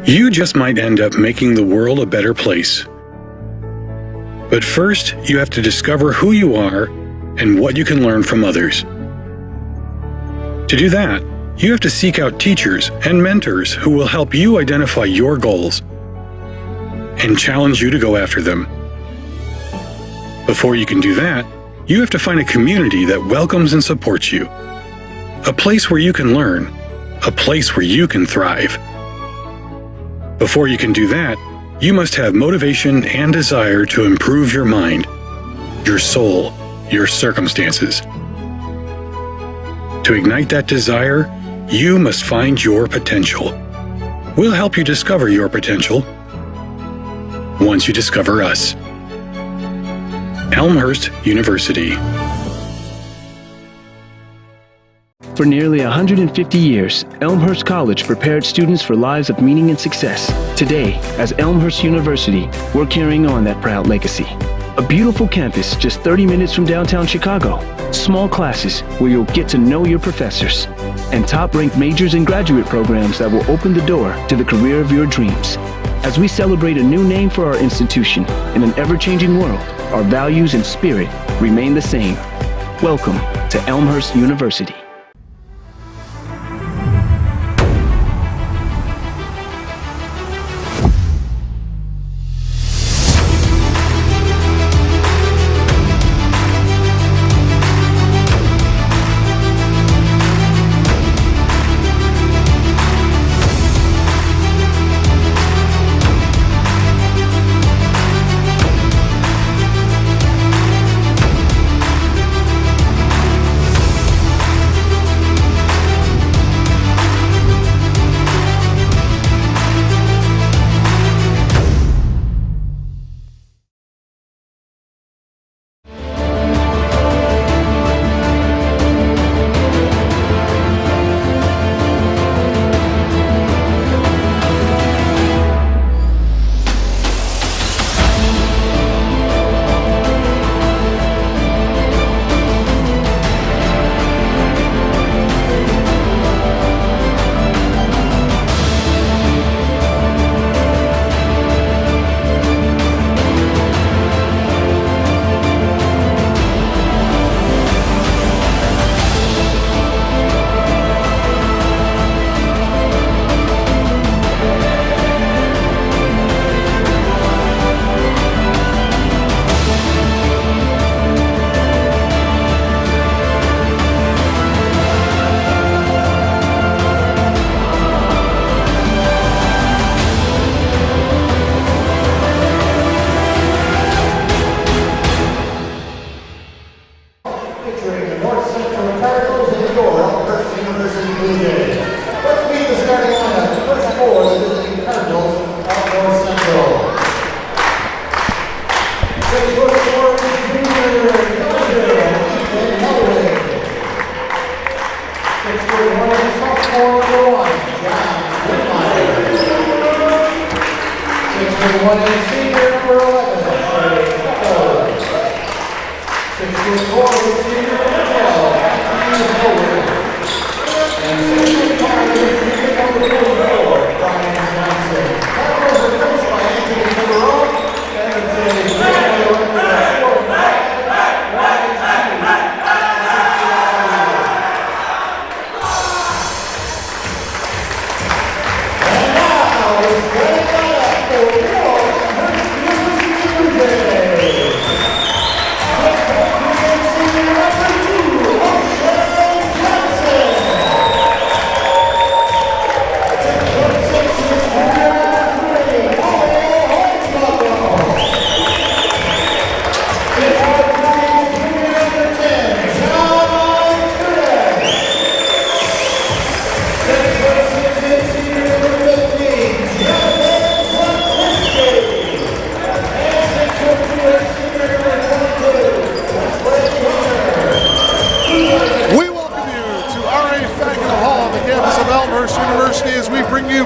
You just might end up making the world a better place. But first, you have to discover who you are and what you can learn from others. To do that, you have to seek out teachers and mentors who will help you identify your goals and challenge you to go after them. Before you can do that, you have to find a community that welcomes and supports you. A place where you can learn. A place where you can thrive. Before you can do that, you must have motivation and desire to improve your mind, your soul, your circumstances. To ignite that desire, you must find your potential. We'll help you discover your potential once you discover us. Elmhurst University. For nearly 150 years, Elmhurst College prepared students for lives of meaning and success. Today, as Elmhurst University, we're carrying on that proud legacy. A beautiful campus just 30 minutes from downtown Chicago. Small classes where you'll get to know your professors. And top-ranked majors and graduate programs that will open the door to the career of your dreams. As we celebrate a new name for our institution in an ever-changing world, our values and spirit remain the same. Welcome to Elmhurst University.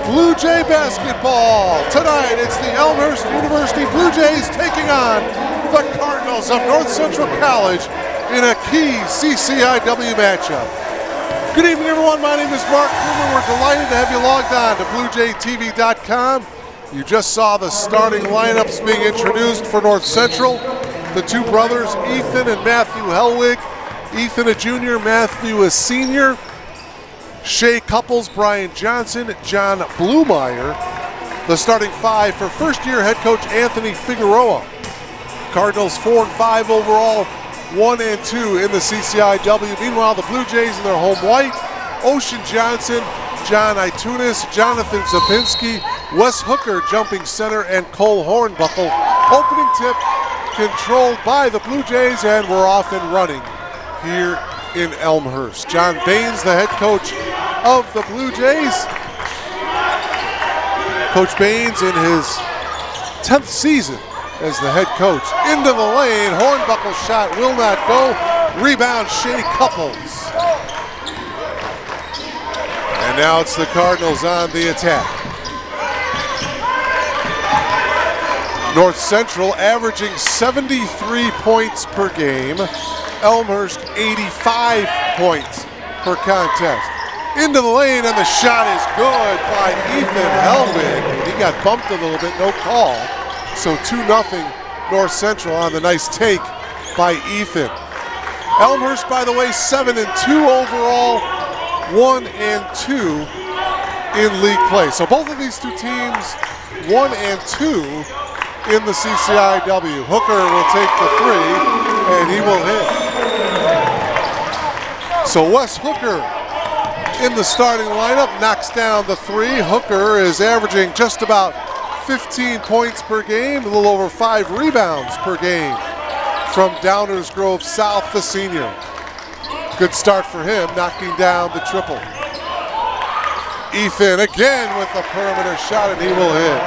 Blue Jay basketball. Tonight, it's the Elmhurst University Blue Jays taking on the Cardinals of North Central College in a key CCIW matchup. Good evening, everyone. My name is Mark Coomer. We're delighted to have you logged on to BlueJayTV.com. You just saw the starting lineups being introduced for North Central. The two brothers, Ethan and Matthew Helwig. Ethan a junior, Matthew a senior. Shea Couples, Brian Johnson, John Blumeyer. The starting five for first-year head coach Anthony Figueroa. Cardinals 4-5 overall, 1-2 in the CCIW. Meanwhile, the Blue Jays in their home white, Ocean Johnson, John Itunis, Jonathan Zapinski, Wes Hooker jumping center, and Cole Hornbuckle. Opening tip controlled by the Blue Jays, and we're off and running here in Elmhurst. John Baines, the head coach of the Blue Jays. Coach Baines in his 10th season as the head coach. Into the lane, Hornbuckle shot will not go. Rebound, Shea Couples. And now it's the Cardinals on the attack. North Central averaging 73 points per game. Elmhurst 85 points per contest. Into the lane, and the shot is good by Ethan Helwig. He got bumped a little bit, no call. So 2-0 North Central on the nice take by Ethan. Elmhurst, by the way, 7-2 overall, 1-2 in league play. So both of these two teams, 1-2 in the CCIW. Hooker will take the three, and he will hit. So Wes Hooker in the starting lineup knocks down the three. Hooker is averaging just about 15 points per game, a little over 5 rebounds per game from Downers Grove South, the senior. Good start for him, knocking down the triple. Ethan again with a perimeter shot, and he will hit.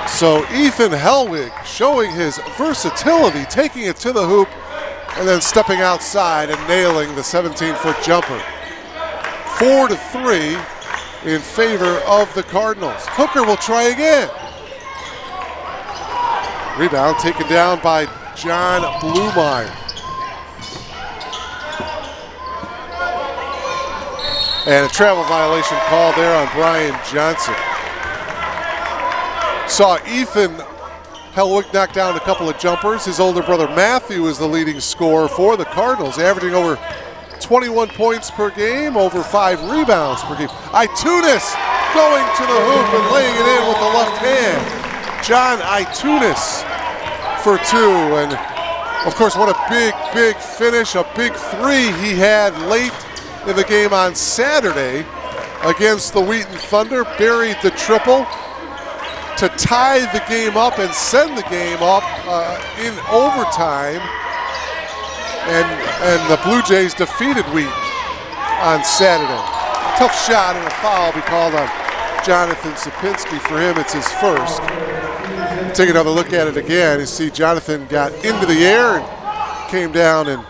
So Ethan Helwig showing his versatility, taking it to the hoop, and then stepping outside and nailing the 17-foot jumper. 4-3 in favor of the Cardinals. Hooker will try again. Rebound taken down by John Blumeyer. And a travel violation called there on Brian Johnson. Saw Ethan Helwig knock down a couple of jumpers. His older brother Matthew is the leading scorer for the Cardinals, averaging over 21 points per game, over 5 rebounds per game. Itunis going to the hoop and laying it in with the left hand. John Itunis for 2. And of course, what a big finish, a big three he had late in the game on Saturday against the Wheaton Thunder. Buried the triple to tie the game up and send the game up in overtime. And the Blue Jays defeated Wheaton on Saturday. Tough shot, and a foul will be called on Jonathan Sapinski. For him, it's his first. Take another look at it again. You see Jonathan got into the air and came down and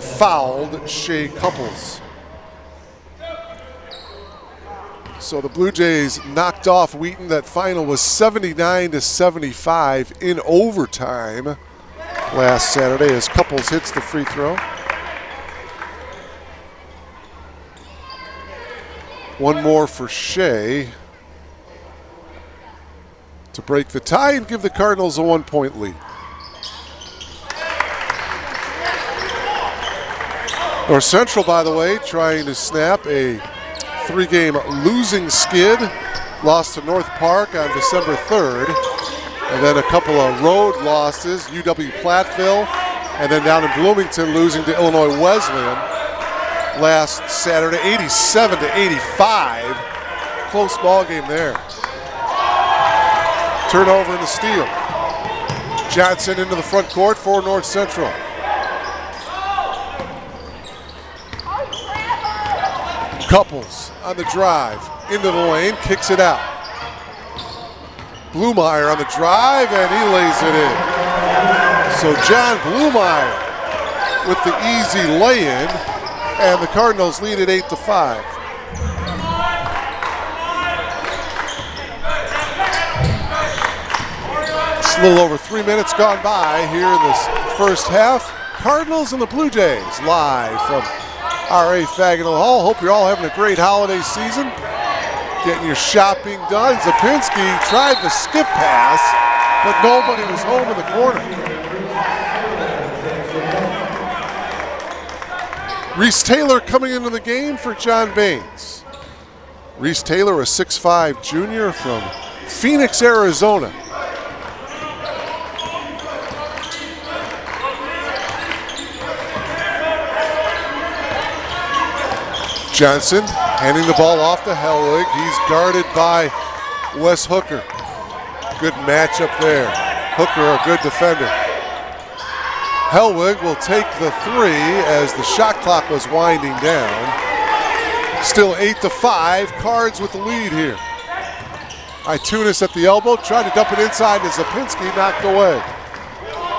fouled Shea Couples. So the Blue Jays knocked off Wheaton. That final was 79-75 in overtime last Saturday as Couples hits the free throw. One more for Shea to break the tie and give the Cardinals a 1-point lead. North Central, by the way, trying to snap a 3-game losing skid. Lost to North Park on December 3rd. And then a couple of road losses, UW-Platteville, and then down in Bloomington losing to Illinois Wesleyan last Saturday, 87-85. Close ball game there. Turnover and a steal. Johnson into the front court for North Central. Couples on the drive, into the lane, kicks it out. Blumeyer on the drive, and he lays it in. So John Blumeyer with the easy lay-in, and the Cardinals lead it 8-5. It's a little over 3 minutes gone by here in this first half. Cardinals and the Blue Jays live from R.A. Faginal Hall. Hope you're all having a great holiday season. Getting your shopping done. Zapinski tried the skip pass, but nobody was home in the corner. Reese Taylor coming into the game for John Baines. Reese Taylor, a 6'5" junior from Phoenix, Arizona. Johnson handing the ball off to Hellwig. He's guarded by Wes Hooker. Good matchup there. Hooker, a good defender. Hellwig will take the three as the shot clock was winding down. Still 8-5, Cards with the lead here. Itunis at the elbow, tried to dump it inside to Zapinski, knocked away.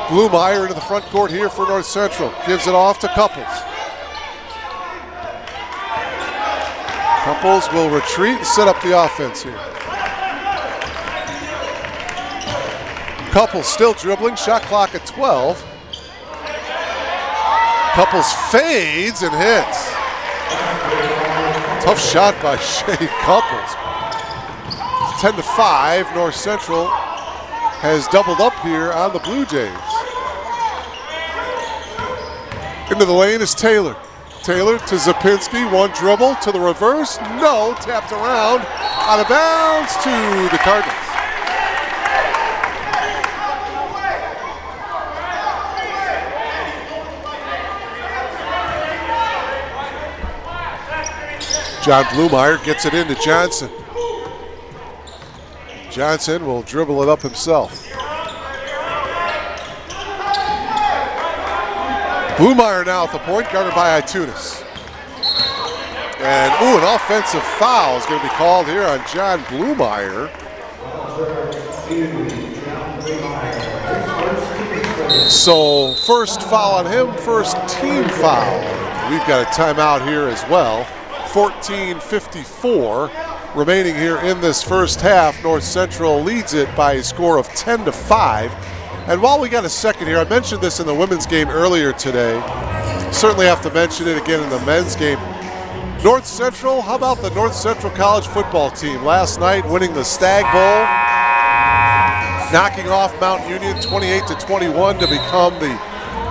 Blumeyer into the front court here for North Central. Gives it off to Couples. Couples will retreat and set up the offense here. Couples still dribbling, shot clock at 12. Couples fades and hits. Tough shot by Shea Couples. 10-5, North Central has doubled up here on the Blue Jays. Into the lane is Taylor. Taylor to Zapinski, one dribble to the reverse, no, tapped around, out of bounds to the Cardinals. John Blumeyer gets it into Johnson. Johnson will dribble it up himself. Blumeyer now at the point, guarded by Itunis. And, an offensive foul is going to be called here on John Blumeyer. So, first foul on him, first team foul. We've got a timeout here as well. 14:54 remaining here in this first half. North Central leads it by a score of 10-5. And while we got a second here, I mentioned this in the women's game earlier today. Certainly have to mention it again in the men's game. North Central, how about the North Central College football team? Last night winning the Stag Bowl, knocking off Mount Union 28-21 to become the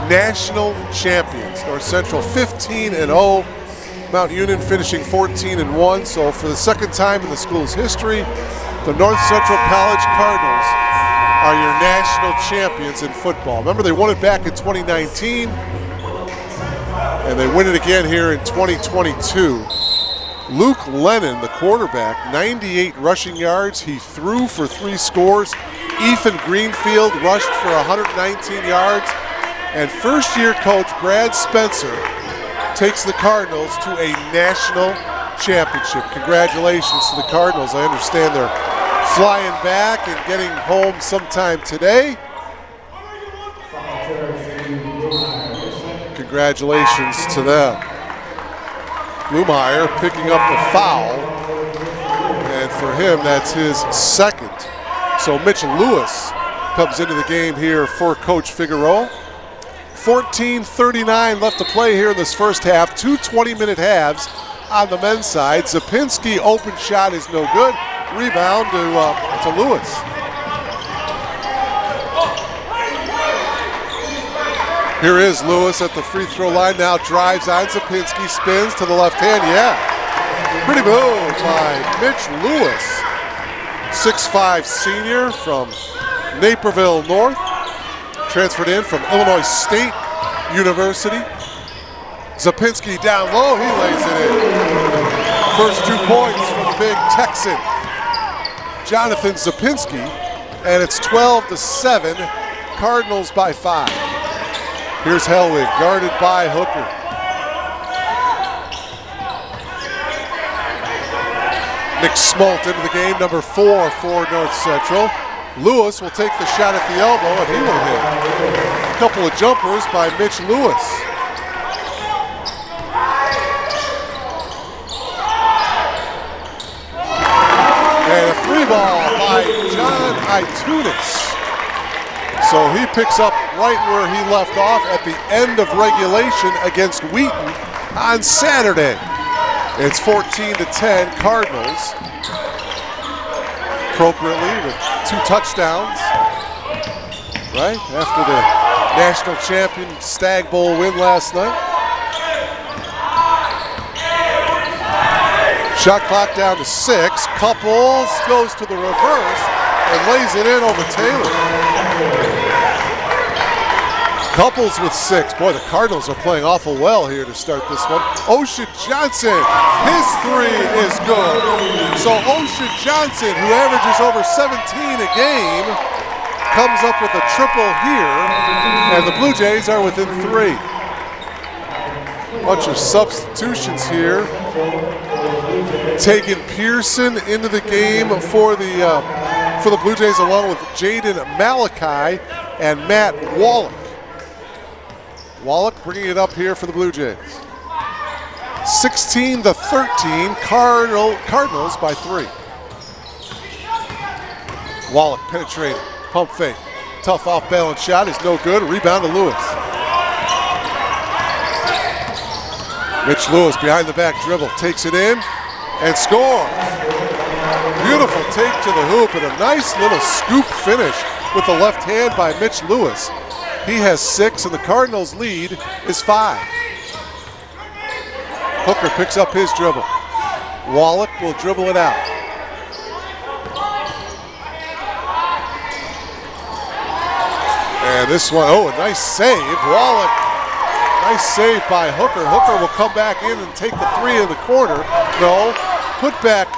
national champions. North Central 15-0. Mount Union finishing 14-1. So for the second time in the school's history, the North Central College Cardinals are your national champions in football. Remember, they won it back in 2019, and they win it again here in 2022. Luke Lennon, the quarterback, 98 rushing yards. He threw for 3 scores. Ethan Greenfield rushed for 119 yards. And first-year coach Brad Spencer takes the Cardinals to a national championship. Congratulations to the Cardinals. I understand they're flying back and getting home sometime today. Congratulations to them. Blumeyer picking up the foul, and for him that's his second. So Mitch Lewis comes into the game here for Coach Figueroa. 14:39 left to play here in this first half. 2 20-minute halves on the men's side. Zapinski open shot is no good. Rebound to Lewis. Here is Lewis at the free throw line now. Drives on Zapinski, spins to the left hand. Yeah, pretty move by Mitch Lewis. 6'5" senior from Naperville North. Transferred in from Illinois State University. Zapinski down low, he lays it in. First 2 points for the big Texan, Jonathan Zapinski, and it's 12-7, Cardinals by 5. Here's Hellwig, guarded by Hooker. Nick Smolt into the game, number 4 for North Central. Lewis will take the shot at the elbow, and he will hit. A couple of jumpers by Mitch Lewis. And a 3-ball by John Itunis. So he picks up right where he left off at the end of regulation against Wheaton on Saturday. It's 14-10 Cardinals. Appropriately with 2 touchdowns, right? After the national champion Stag Bowl win last night. Shot clock down to 6. Couples goes to the reverse and lays it in over Taylor. Couples with 6. Boy, the Cardinals are playing awful well here to start this one. Ocean Johnson, his 3 is good. So Ocean Johnson, who averages over 17 a game, comes up with a triple here, and the Blue Jays are within 3. Bunch of substitutions here. Taking Pearson into the game for the Blue Jays, along with Jaden Malachi and Matt Wallach. Wallach bringing it up here for the Blue Jays. 16-13, Cardinals by 3. Wallach penetrating, pump fake. Tough off-balance shot is no good. Rebound to Lewis. Mitch Lewis behind the back dribble, takes it in and scores. Beautiful take to the hoop and a nice little scoop finish with the left hand by Mitch Lewis. He has 6 and the Cardinals' lead is 5. Hooker picks up his dribble. Wallach will dribble it out. And this one, oh, a nice save. Wallach, nice save by Hooker. Hooker will come back in and take the 3 in the corner. No, putback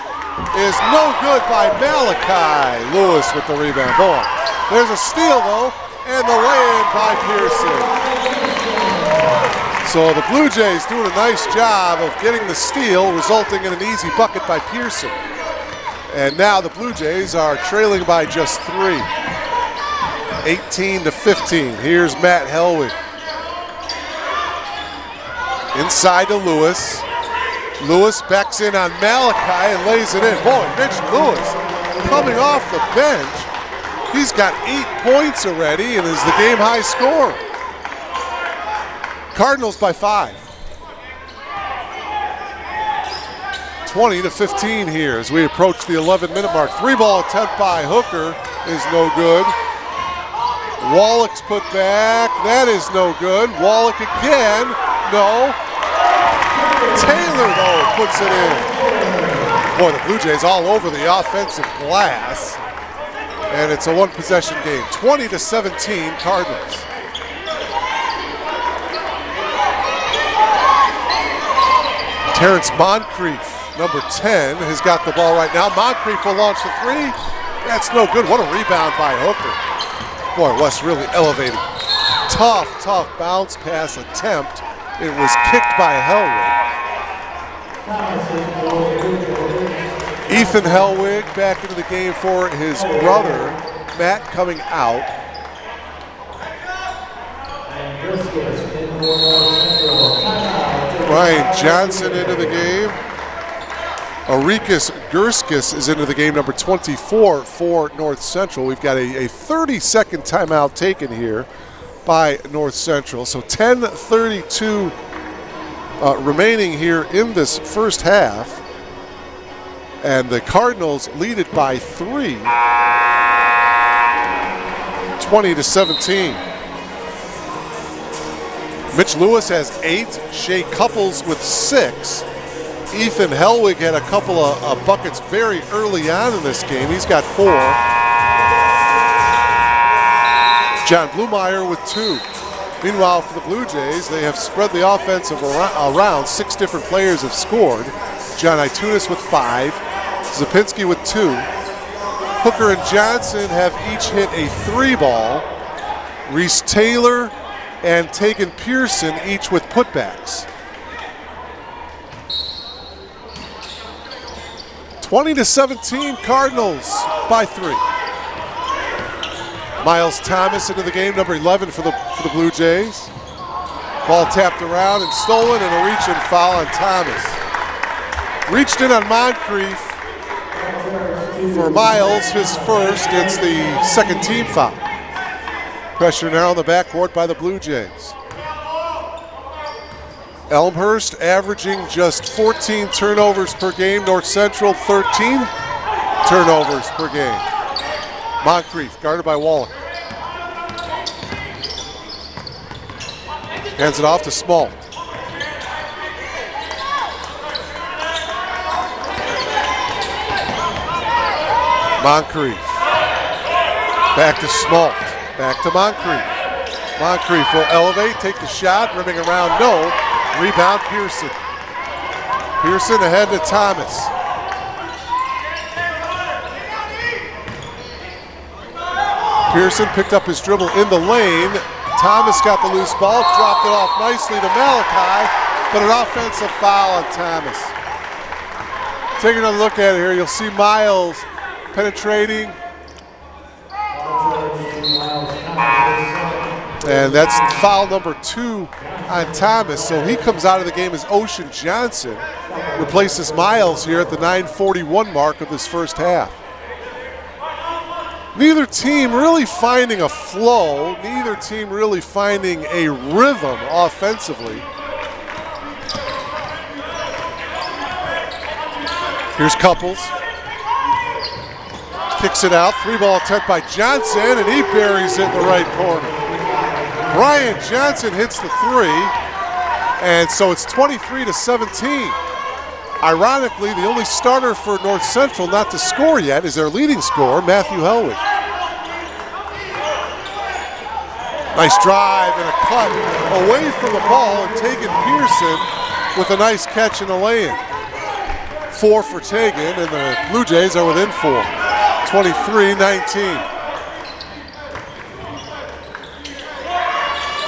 is no good by Malachi. Lewis with the rebound. Boy, there's a steal though. And the lay-in by Pearson. So the Blue Jays doing a nice job of getting the steal, resulting in an easy bucket by Pearson. And now the Blue Jays are trailing by just 3. 18-15. Here's Matt Hellwig. Inside to Lewis. Lewis backs in on Malachi and lays it in. Boy, Mitch Lewis coming off the bench. He's got 8 points already and is the game high scorer. Cardinals by 5. 20-15 here as we approach the 11-minute mark. 3-ball attempt by Hooker is no good. Wallach's put back, that is no good. Wallach again, no. Taylor though puts it in. Boy, the Blue Jays all over the offensive glass. And it's a 1-possession game. 20-17 Cardinals. Terrence Moncrief, number 10, has got the ball right now. Moncrief will launch the 3. That's no good. What a rebound by Hooker. Boy, West really elevated. Tough bounce pass attempt. It was kicked by Hellwig. Ethan Hellwig back into the game for his brother, Matt, coming out. Brian Johnson into the game. Arikas Gurskis is into the game, number 24 for North Central. We've got a 30-second timeout taken here by North Central. So 10:32 remaining here in this first half. And the Cardinals lead it by 3, 20-17. Mitch Lewis has 8, Shea Couples with 6. Ethan Hellwig had a couple of buckets very early on in this game. He's got 4. John Blumeyer with 2. Meanwhile, for the Blue Jays, they have spread the offensive around. 6 different players have scored. John Itunis with 5. Zapinski with 2. Hooker and Johnson have each hit a 3-ball. Reese Taylor and Tegan Pearson each with putbacks. 20-17 Cardinals by 3. Miles Thomas into the game, number 11 for the Blue Jays. Ball tapped around and stolen, and a reach-in foul on Thomas. Reached in on Moncrief. For Miles, his first, it's the second team foul. Pressure now on the backcourt by the Blue Jays. Elmhurst averaging just 14 turnovers per game. North Central 13 turnovers per game. Moncrief guarded by Wallach. Hands it off to Smalt. Moncrief. Back to Smalt. Back to Moncrief. Moncrief will elevate, take the shot, rimming around, no. Rebound, Pearson. Pearson ahead to Thomas. Pearson picked up his dribble in the lane. Thomas got the loose ball, dropped it off nicely to Malachi, but an offensive foul on Thomas. Taking another look at it here, you'll see Miles penetrating. And that's foul number 2 on Thomas. So he comes out of the game as Ocean Johnson replaces Miles here at the 9:41 mark of this first half. Neither team really finding a flow, neither team really finding a rhythm offensively. Here's Couples. Kicks it out, 3-ball attempt by Johnson, and he buries it in the right corner. Brian Johnson hits the 3, and so it's 23-17. Ironically, the only starter for North Central not to score yet is their leading scorer, Matthew Hellwig. Nice drive and a cut away from the ball, and Tegan Pearson with a nice catch and a lay-in. 4 for Tegan, and the Blue Jays are within 4. 23-19.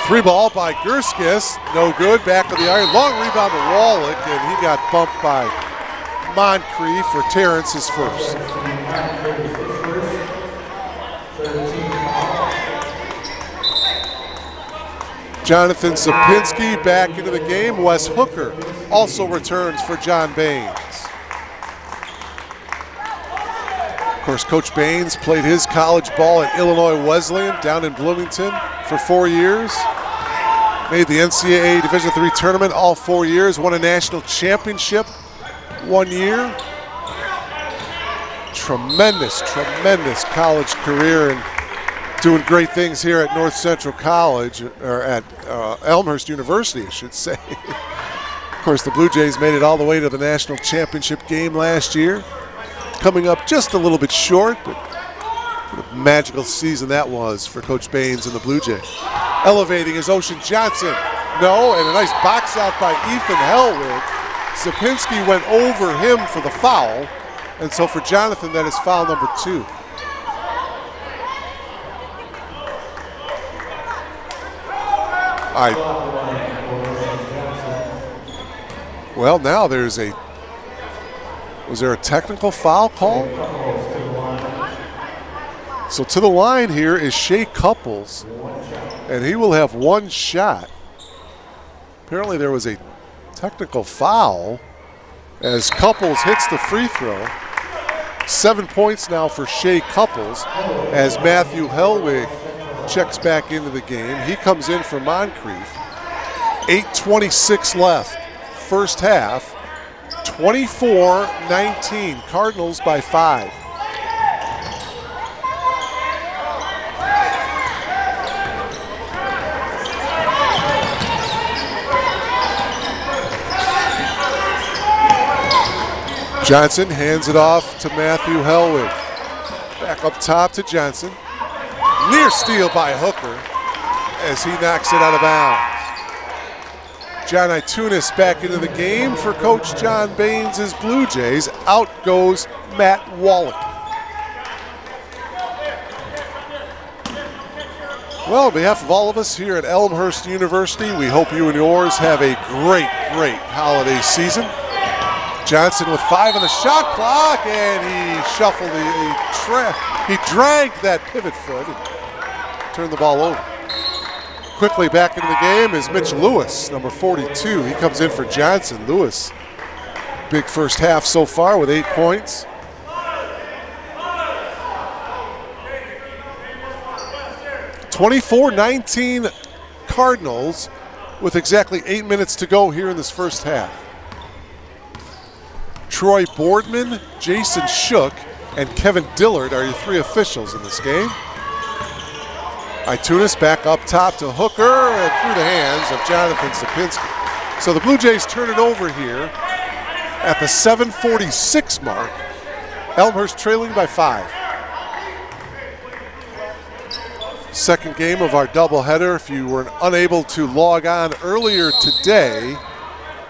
3-ball by Gerskis, no good, back of the iron. Long rebound to Wallach, and he got bumped by Moncrief for Terrence's first. Jonathan Sapinski back into the game. Wes Hooker also returns for John Baines. Of course, Coach Baines played his college ball at Illinois Wesleyan down in Bloomington for 4 years. Made the NCAA Division III tournament all 4 years. Won a national championship 1 year. Tremendous college career, and doing great things here at North Central College, or at Elmhurst University, I should say. Of course, the Blue Jays made it all the way to the national championship game last year. Coming up just a little bit short, but what a magical season that was for Coach Baines and the Blue Jays. Elevating is Ocean Johnson. No, and a nice box out by Ethan Hellwig. Sapinski went over him for the foul, and so for Jonathan, that is foul number 2. Well, now there's a, was there a technical foul call? So to the line here is Shea Couples, and he will have 1 shot. Apparently there was a technical foul as Couples hits the free throw. 7 points now for Shea Couples as Matthew Hellwig checks back into the game. He comes in for Moncrief. 8:26 left, first half. 24-19, Cardinals by 5. Johnson hands it off to Matthew Hellwig. Back up top to Johnson. Near steal by Hooker as he knocks it out of bounds. John Itunis back into the game for Coach John Baines' Blue Jays. Out goes Matt Wallach. Well, on behalf of all of us here at Elmhurst University, we hope you and yours have a great holiday season. Johnson with 5 on the shot clock, and he shuffled, he dragged that pivot foot and turned the ball over. Quickly back into the game is Mitch Lewis, number 42. He comes in for Johnson. Lewis, big first half so far with 8 points. (24-19) Cardinals with exactly 8 minutes to go here in this first half. Troy Boardman, Jason Shook, and Kevin Dillard are your 3 officials in this game. Itunis back up top to Hooker and through the hands of Jonathan Sapinski. So the Blue Jays turn it over here at the 7:46 mark. Elmhurst trailing by 5. Second game of our doubleheader. If you were unable to log on earlier today,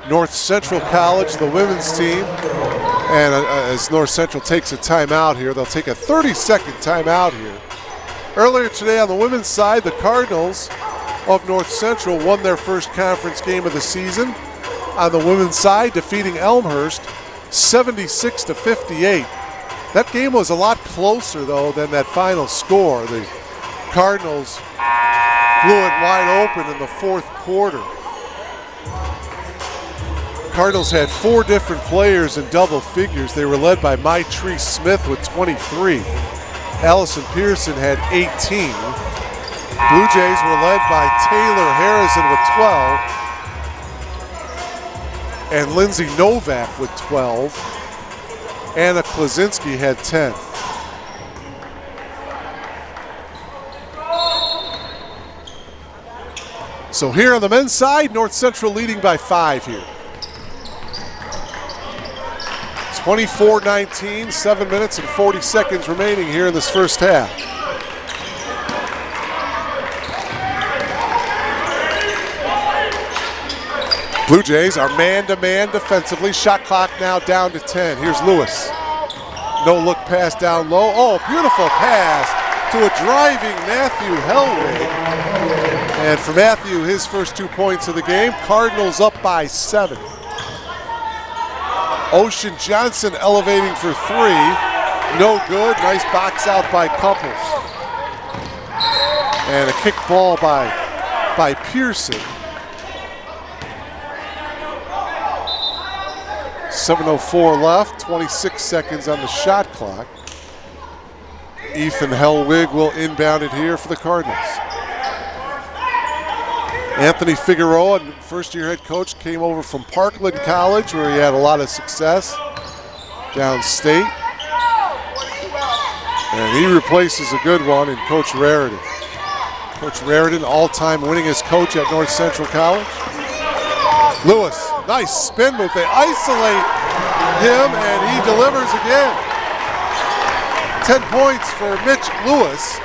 North Central College, the women's team, and as North Central takes a timeout here, they'll take a 30-second timeout here. Earlier today on the women's side, the Cardinals of North Central won their first conference game of the season. On the women's side, defeating Elmhurst 76-58. That game was a lot closer, though, than that final score. The Cardinals blew it wide open in the fourth quarter. Cardinals had 4 different players in double figures. They were led by Maitree Smith with 23. Allison Pearson had 18. Blue Jays were led by Taylor Harrison with 12. And Lindsay Novak with 12. Anna Klaczynski had 10. So here on the men's side, North Central leading by 5 here. 24-19, 7 minutes and 40 seconds remaining here in this first half. Blue Jays are man-to-man defensively. Shot clock now down to 10. Here's Lewis. No-look pass down low. Oh, beautiful pass to a driving Matthew Hellwig. And for Matthew, his first 2 points of the game. Cardinals up by 7. Ocean Johnson elevating for 3. No good. Nice box out by Couples. And a kick ball by Pearson. 7:04 left, 26 seconds on the shot clock. Ethan Hellwig will inbound it here for the Cardinals. Anthony Figueroa, first-year head coach, came over from Parkland College, where he had a lot of success downstate. And he replaces a good one in Coach Raritan. Coach Raritan, all-time winningest coach at North Central College. Lewis, nice spin move. They isolate him, and he delivers again. 10 points for Mitch Lewis,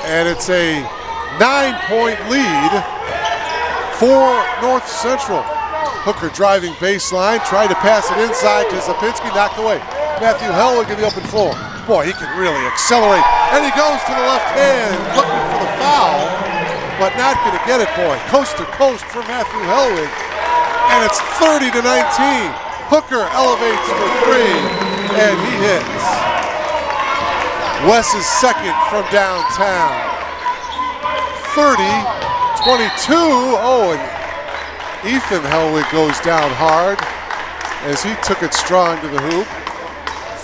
and it's a 9-point lead for North Central. Hooker driving baseline, tried to pass it inside to Zapinski, knocked away. Matthew Hellwig in the open floor. Boy, he can really accelerate, and he goes to the left hand, looking for the foul, but not going to get it, boy. Coast to coast for Matthew Hellwig, and it's 30-19. Hooker elevates for 3, and he hits. Wes's second from downtown. 30-22. Oh, and Ethan Hellwig goes down hard as he took it strong to the hoop.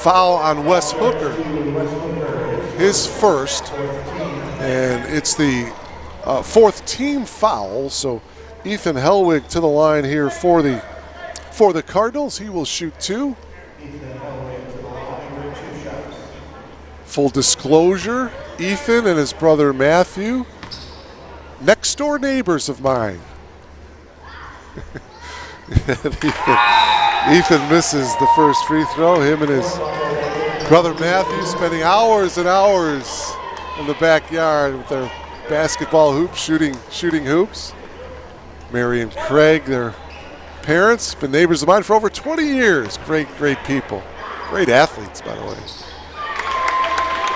Foul on Wes Hooker, his first, and it's the 4th team foul. So Ethan Hellwig to the line here for the Cardinals. He will shoot 2. Full disclosure, Ethan and his brother Matthew, next door neighbors of mine. Ethan misses the first free throw. Him and his brother Matthew spending hours and hours in the backyard with their basketball hoops, shooting hoops. Mary and Craig, their parents, been neighbors of mine for over 20 years. Great people. Great athletes, by the way.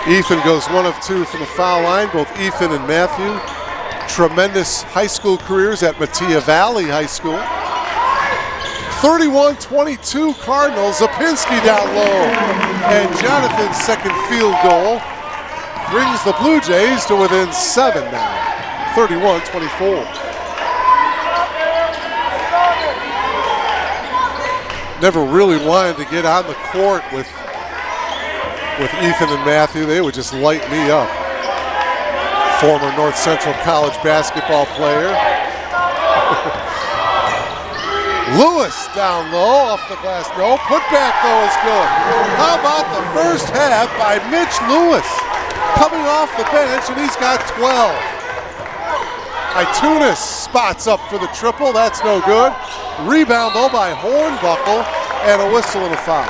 Ethan goes 1 of 2 from the foul line, both Ethan and Matthew. Tremendous high school careers at Mattia Valley High School. 31-22 Cardinals. Zapinski down low. And Jonathan's second field goal brings the Blue Jays to within 7 now. 31-24. Never really wanted to get on the court with Ethan and Matthew. They would just light me up. Former North Central College basketball player. Lewis down low, off the glass, no. Putback though is good. How about the first half by Mitch Lewis? Coming off the bench, and he's got 12. Itunis spots up for the triple, that's no good. Rebound though by Hornbuckle, and a whistle and a foul.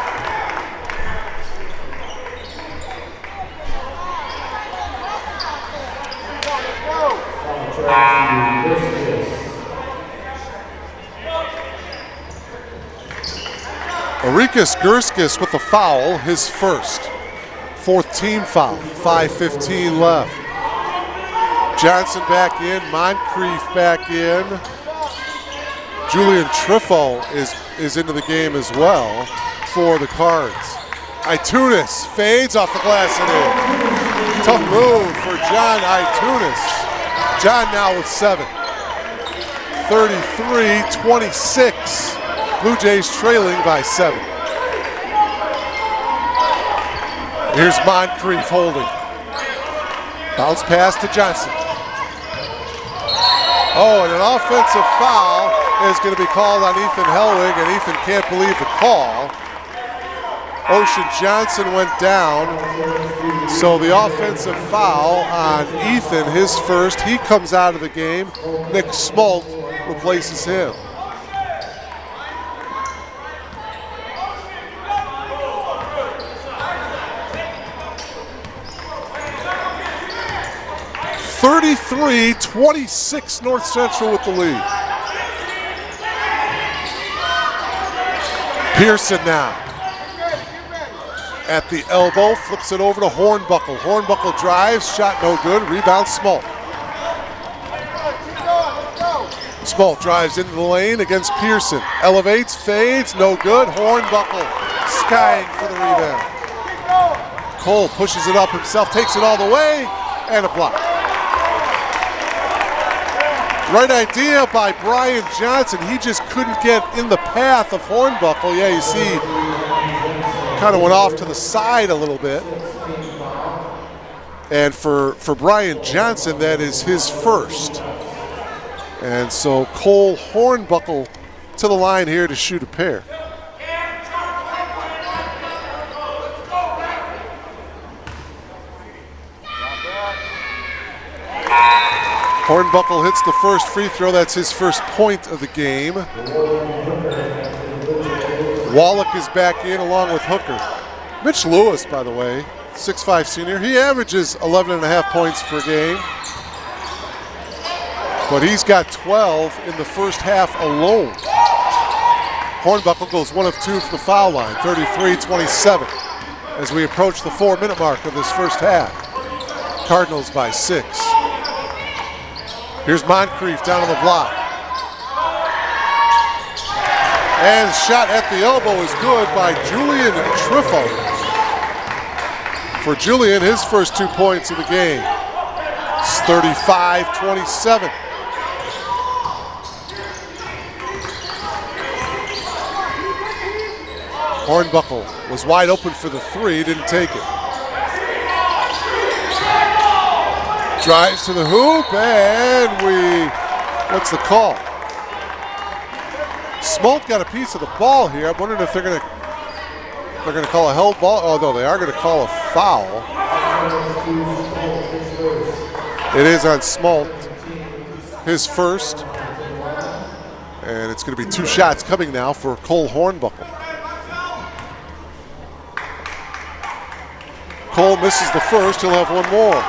Arikas Gurskis with a foul, his first. 4th team foul, 5:15 left. Johnson back in, Moncrief back in. Julian Trifo is into the game as well for the Cards. Itunis fades off the glass and in. Tough move for John Itunis. John now with 7. 33-26. Blue Jays trailing by 7. Here's Moncrief holding. Bounce pass to Johnson. Oh, and an offensive foul is going to be called on Ethan Hellwig, and Ethan can't believe the call. Ocean Johnson went down, so the offensive foul on Ethan, his first. He comes out of the game. Nick Smolt replaces him. (33-26) North Central with the lead. Pearson now at the elbow, flips it over to Hornbuckle. Hornbuckle drives, shot no good, rebound Smolt. Smolt drives into the lane against Pearson. Elevates, fades, no good. Hornbuckle skying for the rebound. Cole pushes it up himself, takes it all the way, and a block. Right idea by Brian Johnson. He just couldn't get in the path of Hornbuckle. Yeah, you see, kind of went off to the side a little bit. And for Brian Johnson, that is his first. And so Cole Hornbuckle to the line here to shoot a pair. Hornbuckle hits the first free throw. That's his first point of the game. Wallach is back in along with Hooker. Mitch Lewis, by the way, 6'5" senior. He averages 11.5 points per game. But he's got 12 in the first half alone. Hornbuckle goes 1 of 2 from the foul line, 33-27, as we approach the 4-minute mark of this first half. Cardinals by 6. Here's Moncrief down on the block. And shot at the elbow is good by Julian Trifo. For Julian, his first 2 points of the game. It's 35-27. Hornbuckle was wide open for the 3, didn't take it. Drives to the hoop, and what's the call? Smolt got a piece of the ball here. I'm wondering if they're gonna call a held ball. Oh no, they are gonna call a foul. It is on Smolt, his first. And it's gonna be 2 shots coming now for Cole Hornbuckle. Cole misses the first, he'll have 1 more.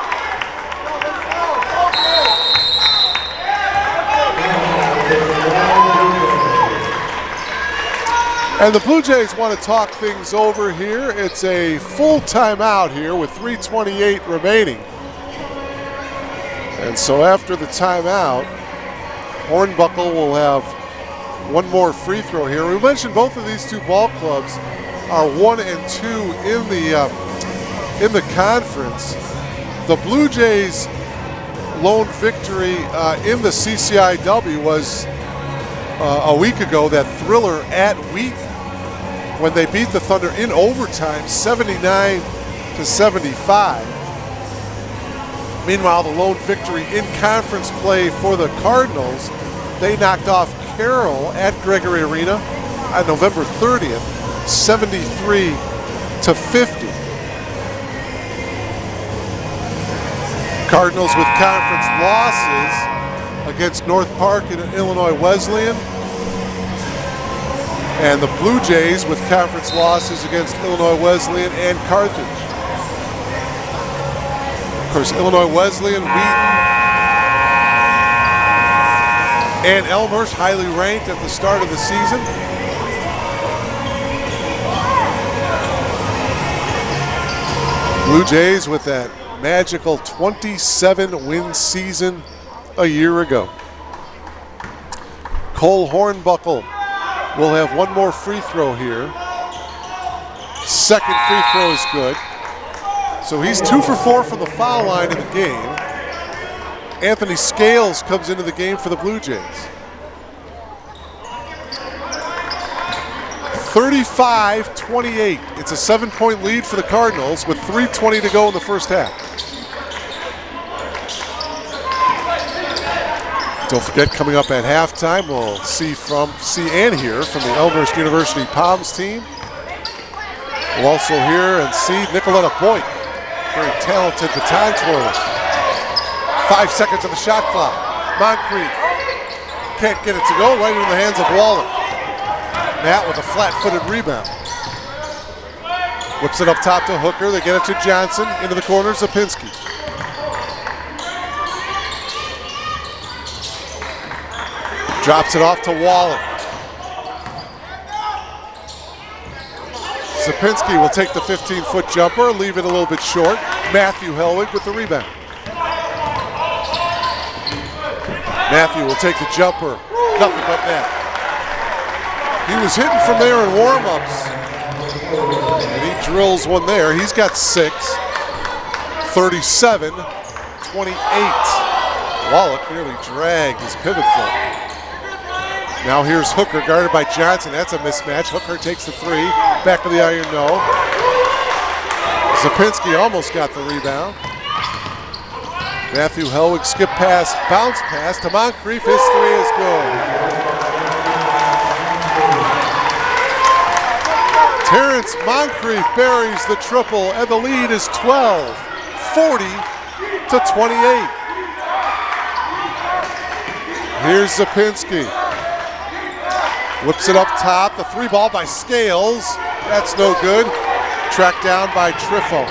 And the Blue Jays want to talk things over here. It's a full timeout here with 3:28 remaining. And so after the timeout, Hornbuckle will have 1 more free throw here. We mentioned both of these 2 ball clubs are 1 and 2 in the conference. The Blue Jays' lone victory in the CCIW was a week ago, that thriller at Wheaton, when they beat the Thunder in overtime, 79-75. Meanwhile, the lone victory in conference play for the Cardinals, they knocked off Carroll at Gregory Arena on November 30th, 73-50. Cardinals with conference losses against North Park and Illinois Wesleyan. And the Blue Jays with conference losses against Illinois Wesleyan and Carthage. Of course, Illinois Wesleyan, Wheaton, and Elmhurst highly ranked at the start of the season. Blue Jays with that magical 27-win season a year ago. Cole Hornbuckle will have one more free throw here. Second free throw is good. So he's 2 for 4 from the foul line in the game. Anthony Scales comes into the game for the Blue Jays. 35-28. It's a 7-point lead for the Cardinals with 3:20 to go in the first half. Don't forget, coming up at halftime, we'll see and hear from the Elmhurst University Palms team. We'll also hear and see Nicoletta Boyk, very talented baton twirler. 5 seconds of the shot clock. Moncrief can't get it to go, right into the hands of Waller. Matt with a flat-footed rebound. Whips it up top to Hooker. They get it to Johnson. Into the corner, Zapinski. Drops it off to Waller. Zapinski will take the 15-foot jumper, leave it a little bit short. Matthew Hellwig with the rebound. Matthew will take the jumper. Nothing but net. He was hitting from there in warm-ups. And he drills one there. He's got 6. 37-28. Wallach nearly dragged his pivot foot. Now here's Hooker guarded by Johnson. That's a mismatch. Hooker takes the 3. Back of the iron, no. Zapinski almost got the rebound. Matthew Hellwig skip pass, bounce pass to Moncrief. His 3 is good. Terrence Moncrief buries the triple, and the lead is 12, 40-28. Here's Zapinski. Whips it up top. The 3 ball by Scales. That's no good. Tracked down by Trifo.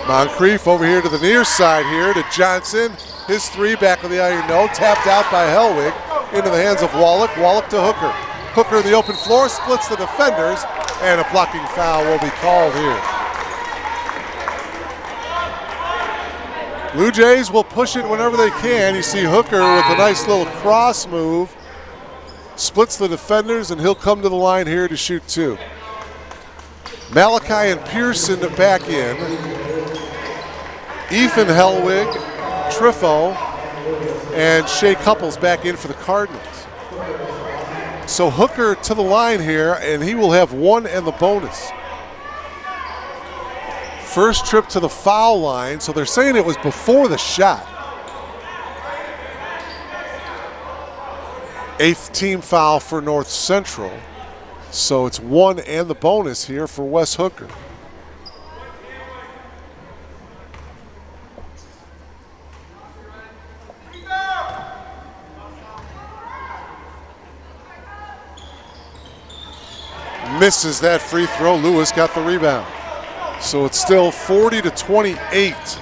Moncrief over here to the near side here to Johnson. His 3 back of the iron, no. Tapped out by Hellwig. Into the hands of Wallach. Wallach to Hooker. Hooker in the open floor, splits the defenders, and a blocking foul will be called here. Blue Jays will push it whenever they can. You see Hooker with a nice little cross move. Splits the defenders, and he'll come to the line here to shoot 2. Malachi and Pearson back in. Ethan Hellwig, Trifo, and Shea Couples back in for the Cardinals. So Hooker to the line here, and he will have 1 and the bonus. First trip to the foul line, so they're saying it was before the shot. 8th team foul for North Central. So it's 1 and the bonus here for Wes Hooker. Misses that free throw. Lewis got the rebound. So it's still 40-28.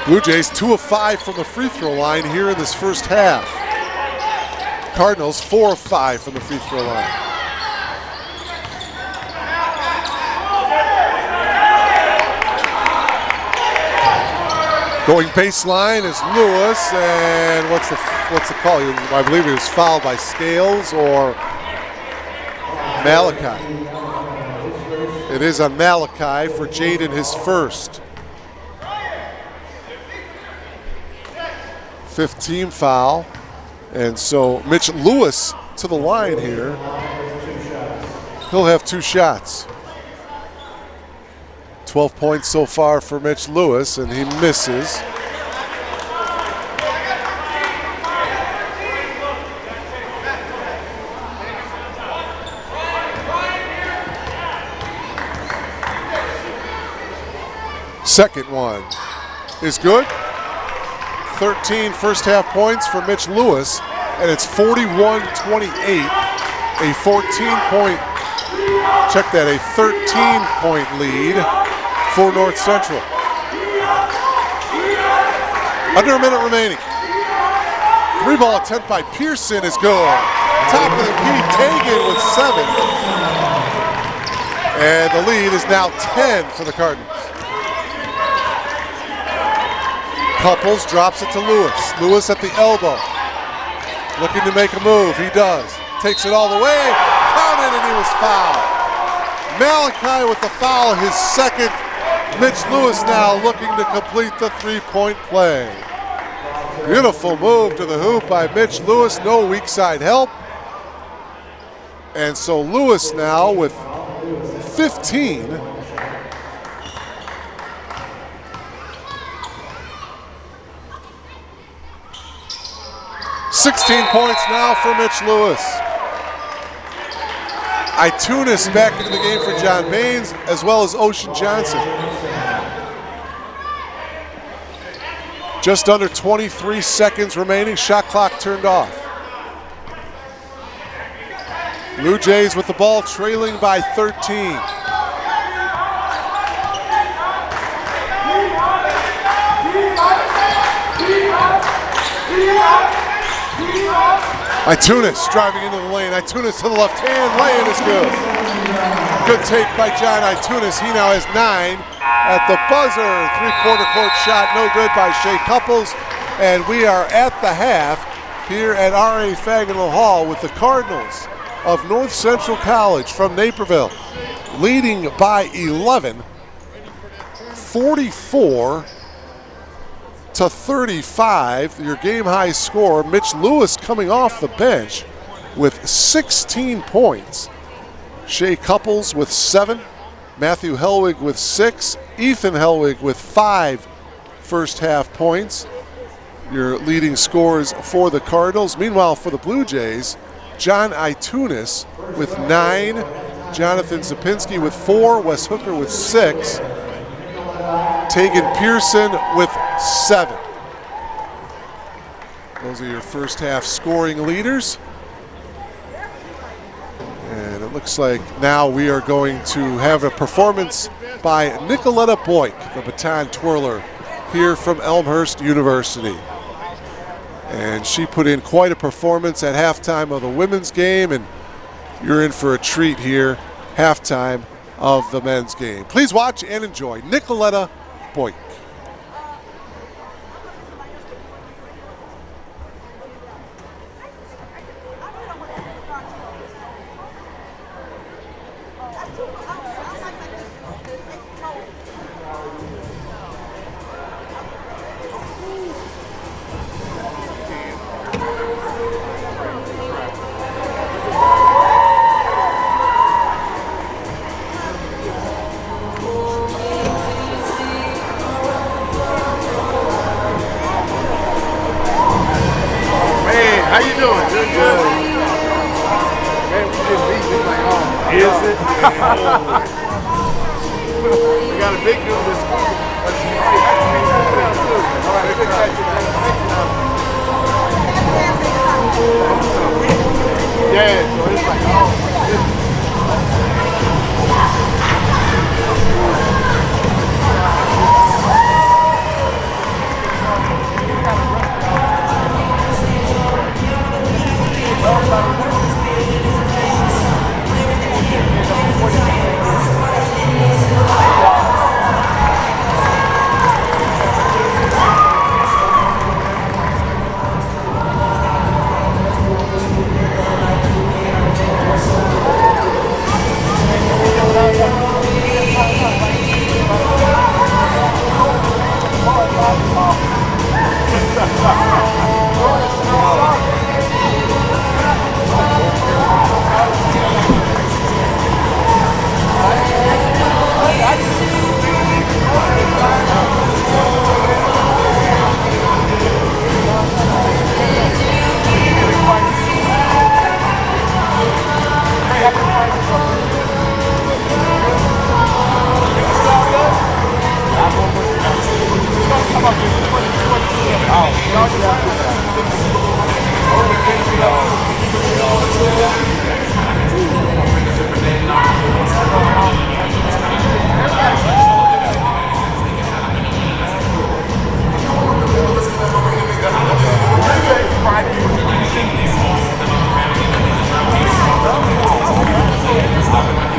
Blue Jays 2 of 5 from the free throw line here in this first half. Cardinals 4 of 5 from the free throw line. Going baseline is Lewis, and what's the call? I believe he was fouled by Scales or Malachi. It is on Malachi for Jaden, his first. 5th team foul. And so Mitch Lewis to the line here. He'll have 2 shots. 12 points so far for Mitch Lewis, and he misses. Second one is good. 13 first half points for Mitch Lewis, and it's 41-28, a 14-point, check that, a 13-point lead for North Central. Under a minute remaining. 3-ball attempt by Pearson is good. Top of the key, Tagan with 7. And the lead is now 10 for the Cardinals. Couples drops it to Lewis. Lewis at the elbow. Looking to make a move. He does. Takes it all the way. Counted, and he was fouled. Malachi with the foul, his second. Mitch Lewis now looking to complete the three-point play. Beautiful move to the hoop by Mitch Lewis. No weak side help. And so Lewis now with 15. $16 points now for Mitch Lewis. Itunis back into the game for John Baines, as well as Ocean Johnson. Just under 23 seconds remaining, shot clock turned off. Blue Jays with the ball, trailing by 13. Itunis driving into the lane. Itunis to the left hand. Lay-in is good. Good take by John Itunis. He now has 9 at the buzzer. Three-quarter court shot, no good by Shea Couples. And we are at the half here at R.A. Fagenal Hall with the Cardinals of North Central College from Naperville leading by 11, 44-35, your game high score. Mitch Lewis coming off the bench with 16 points. Shea Couples with 7, Matthew Helwig with 6, Ethan Helwig with 5 first half points. Your leading scores for the Cardinals. Meanwhile, for the Blue Jays, John Itunis with 9, Jonathan Zapinski with 4, Wes Hooker with 6, Tagan Pearson with 7. Those are your first half scoring leaders. And it looks like now we are going to have a performance by Nicoletta Boyk, the baton twirler here from Elmhurst University. And she put in quite a performance at halftime of the women's game, and you're in for a treat here, halftime of the men's game. Please watch and enjoy Nicoletta Boyk. How you doing? Doing good. Man, we just beat me like home. Is it? We got a big deal this week. All right, good catch. Yeah, so it's like, oh.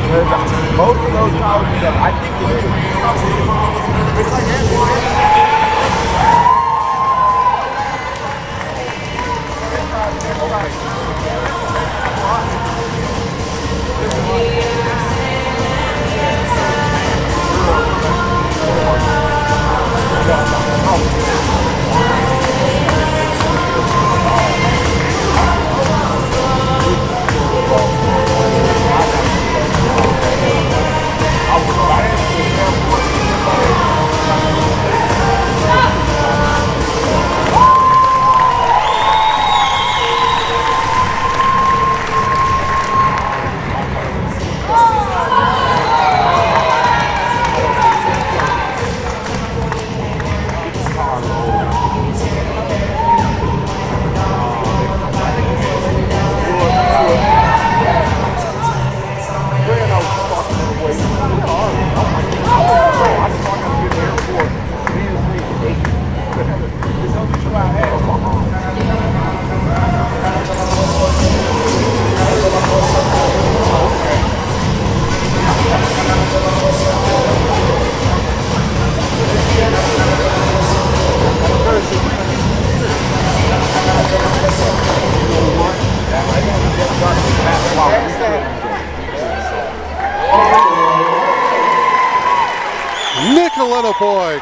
Most of those colleges, I think it is. It's like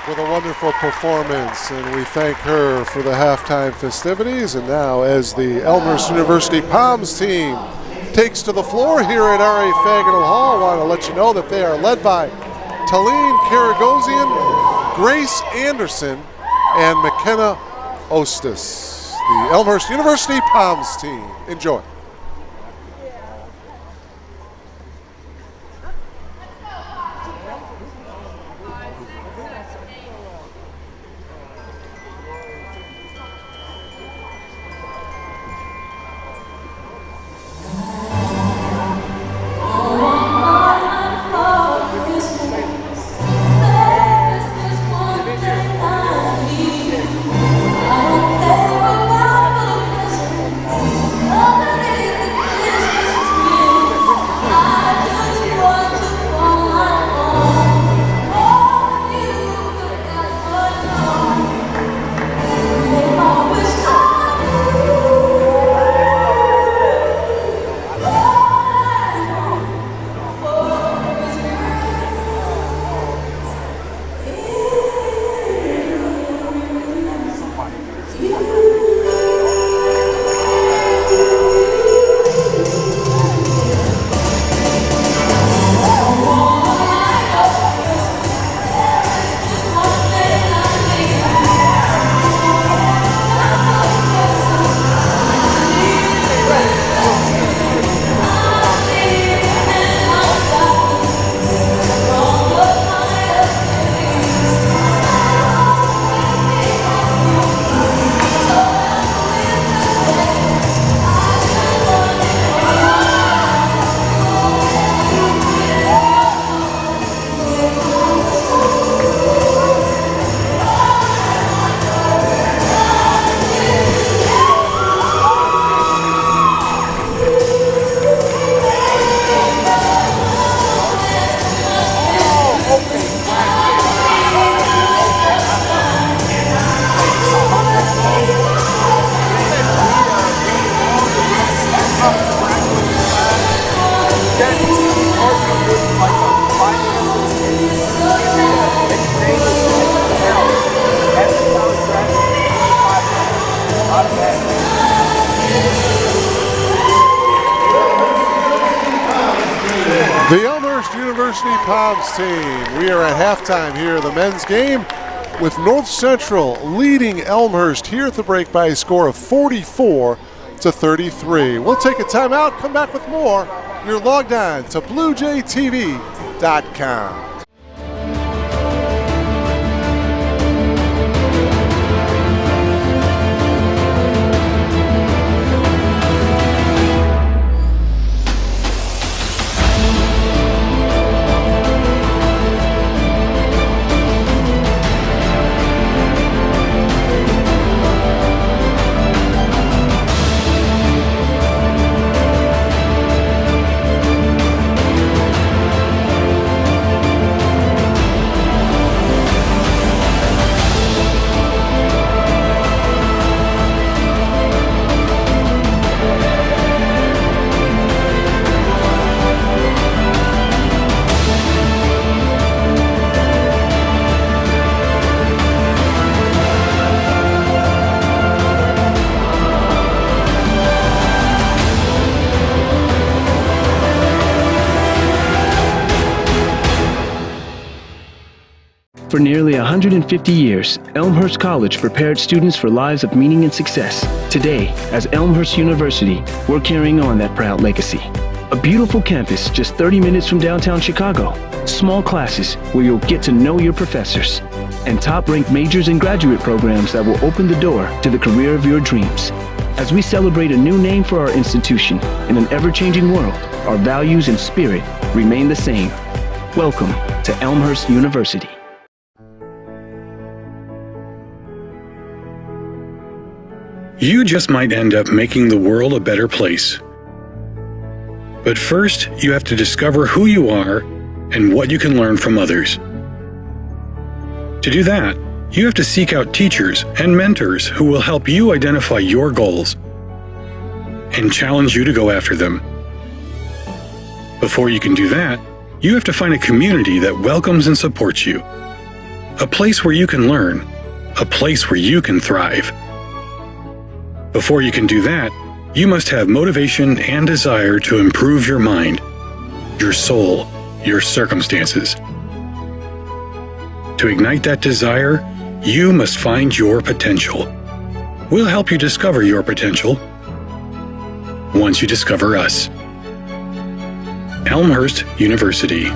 with a wonderful performance, and we thank her for the halftime festivities. And now, as the Elmhurst University Palms team takes to the floor here at R.A. Fagenal Hall, I want to let you know that they are led by Talene Karagosian, Grace Anderson, and McKenna Ostis. The Elmhurst University Palms team. Enjoy. The Elmhurst University Palms team. We are at halftime here, the men's game, with North Central leading Elmhurst here at the break by a score of 44-33. We'll take a timeout, come back with more. You're logged on to BlueJayTV.com. For nearly 150 years, Elmhurst College prepared students for lives of meaning and success. Today, as Elmhurst University, we're carrying on that proud legacy. A beautiful campus just 30 minutes from downtown Chicago. Small classes where you'll get to know your professors. And top-ranked majors and graduate programs that will open the door to the career of your dreams. As we celebrate a new name for our institution in an ever-changing world, our values and spirit remain the same. Welcome to Elmhurst University. You just might end up making the world a better place. But first, you have to discover who you are and what you can learn from others. To do that, you have to seek out teachers and mentors who will help you identify your goals and challenge you to go after them. Before you can do that, you have to find a community that welcomes and supports you. A place where you can learn, a place where you can thrive. Before you can do that, you must have motivation and desire to improve your mind, your soul, your circumstances. To ignite that desire, you must find your potential. We'll help you discover your potential once you discover us. Elmhurst University.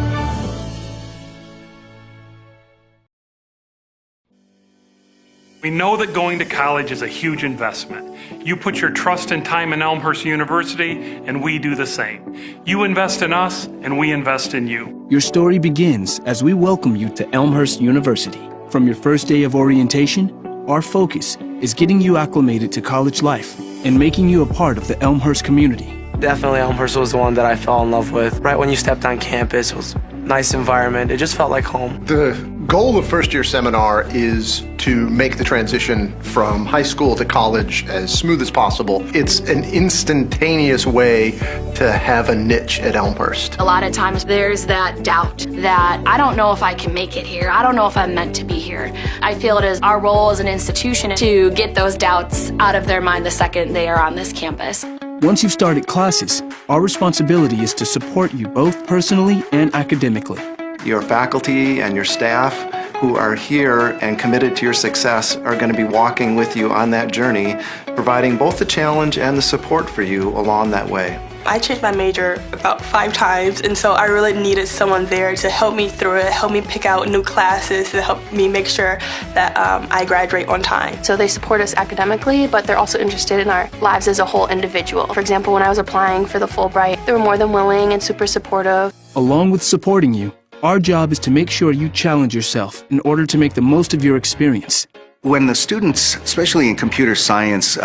We know that going to college is a huge investment. You put your trust and time in Elmhurst University, and we do the same. You invest in us, and we invest in you. Your story begins as we welcome you to Elmhurst University. From your first day of orientation, our focus is getting you acclimated to college life and making you a part of the Elmhurst community. Definitely Elmhurst was the one that I fell in love with. Right when you stepped on campus, it was a nice environment. It just felt like home. The goal of first year seminar is to make the transition from high school to college as smooth as possible. It's an instantaneous way to have a niche at Elmhurst. A lot of times there's that doubt that I don't know if I can make it here. I don't know if I'm meant to be here. I feel it is our role as an institution to get those doubts out of their mind the second they are on this campus. Once you've started classes, our responsibility is to support you both personally and academically. Your faculty and your staff who are here and committed to your success are going to be walking with you on that journey, providing both the challenge and the support for you along that way. I changed my major about 5 times, and so I really needed someone there to help me through it, help me pick out new classes, to help me make sure that I graduate on time. So they support us academically, but they're also interested in our lives as a whole individual. For example, when I was applying for the Fulbright, they were more than willing and super supportive. Along with supporting you, our job is to make sure you challenge yourself in order to make the most of your experience. When the students, especially in computer science,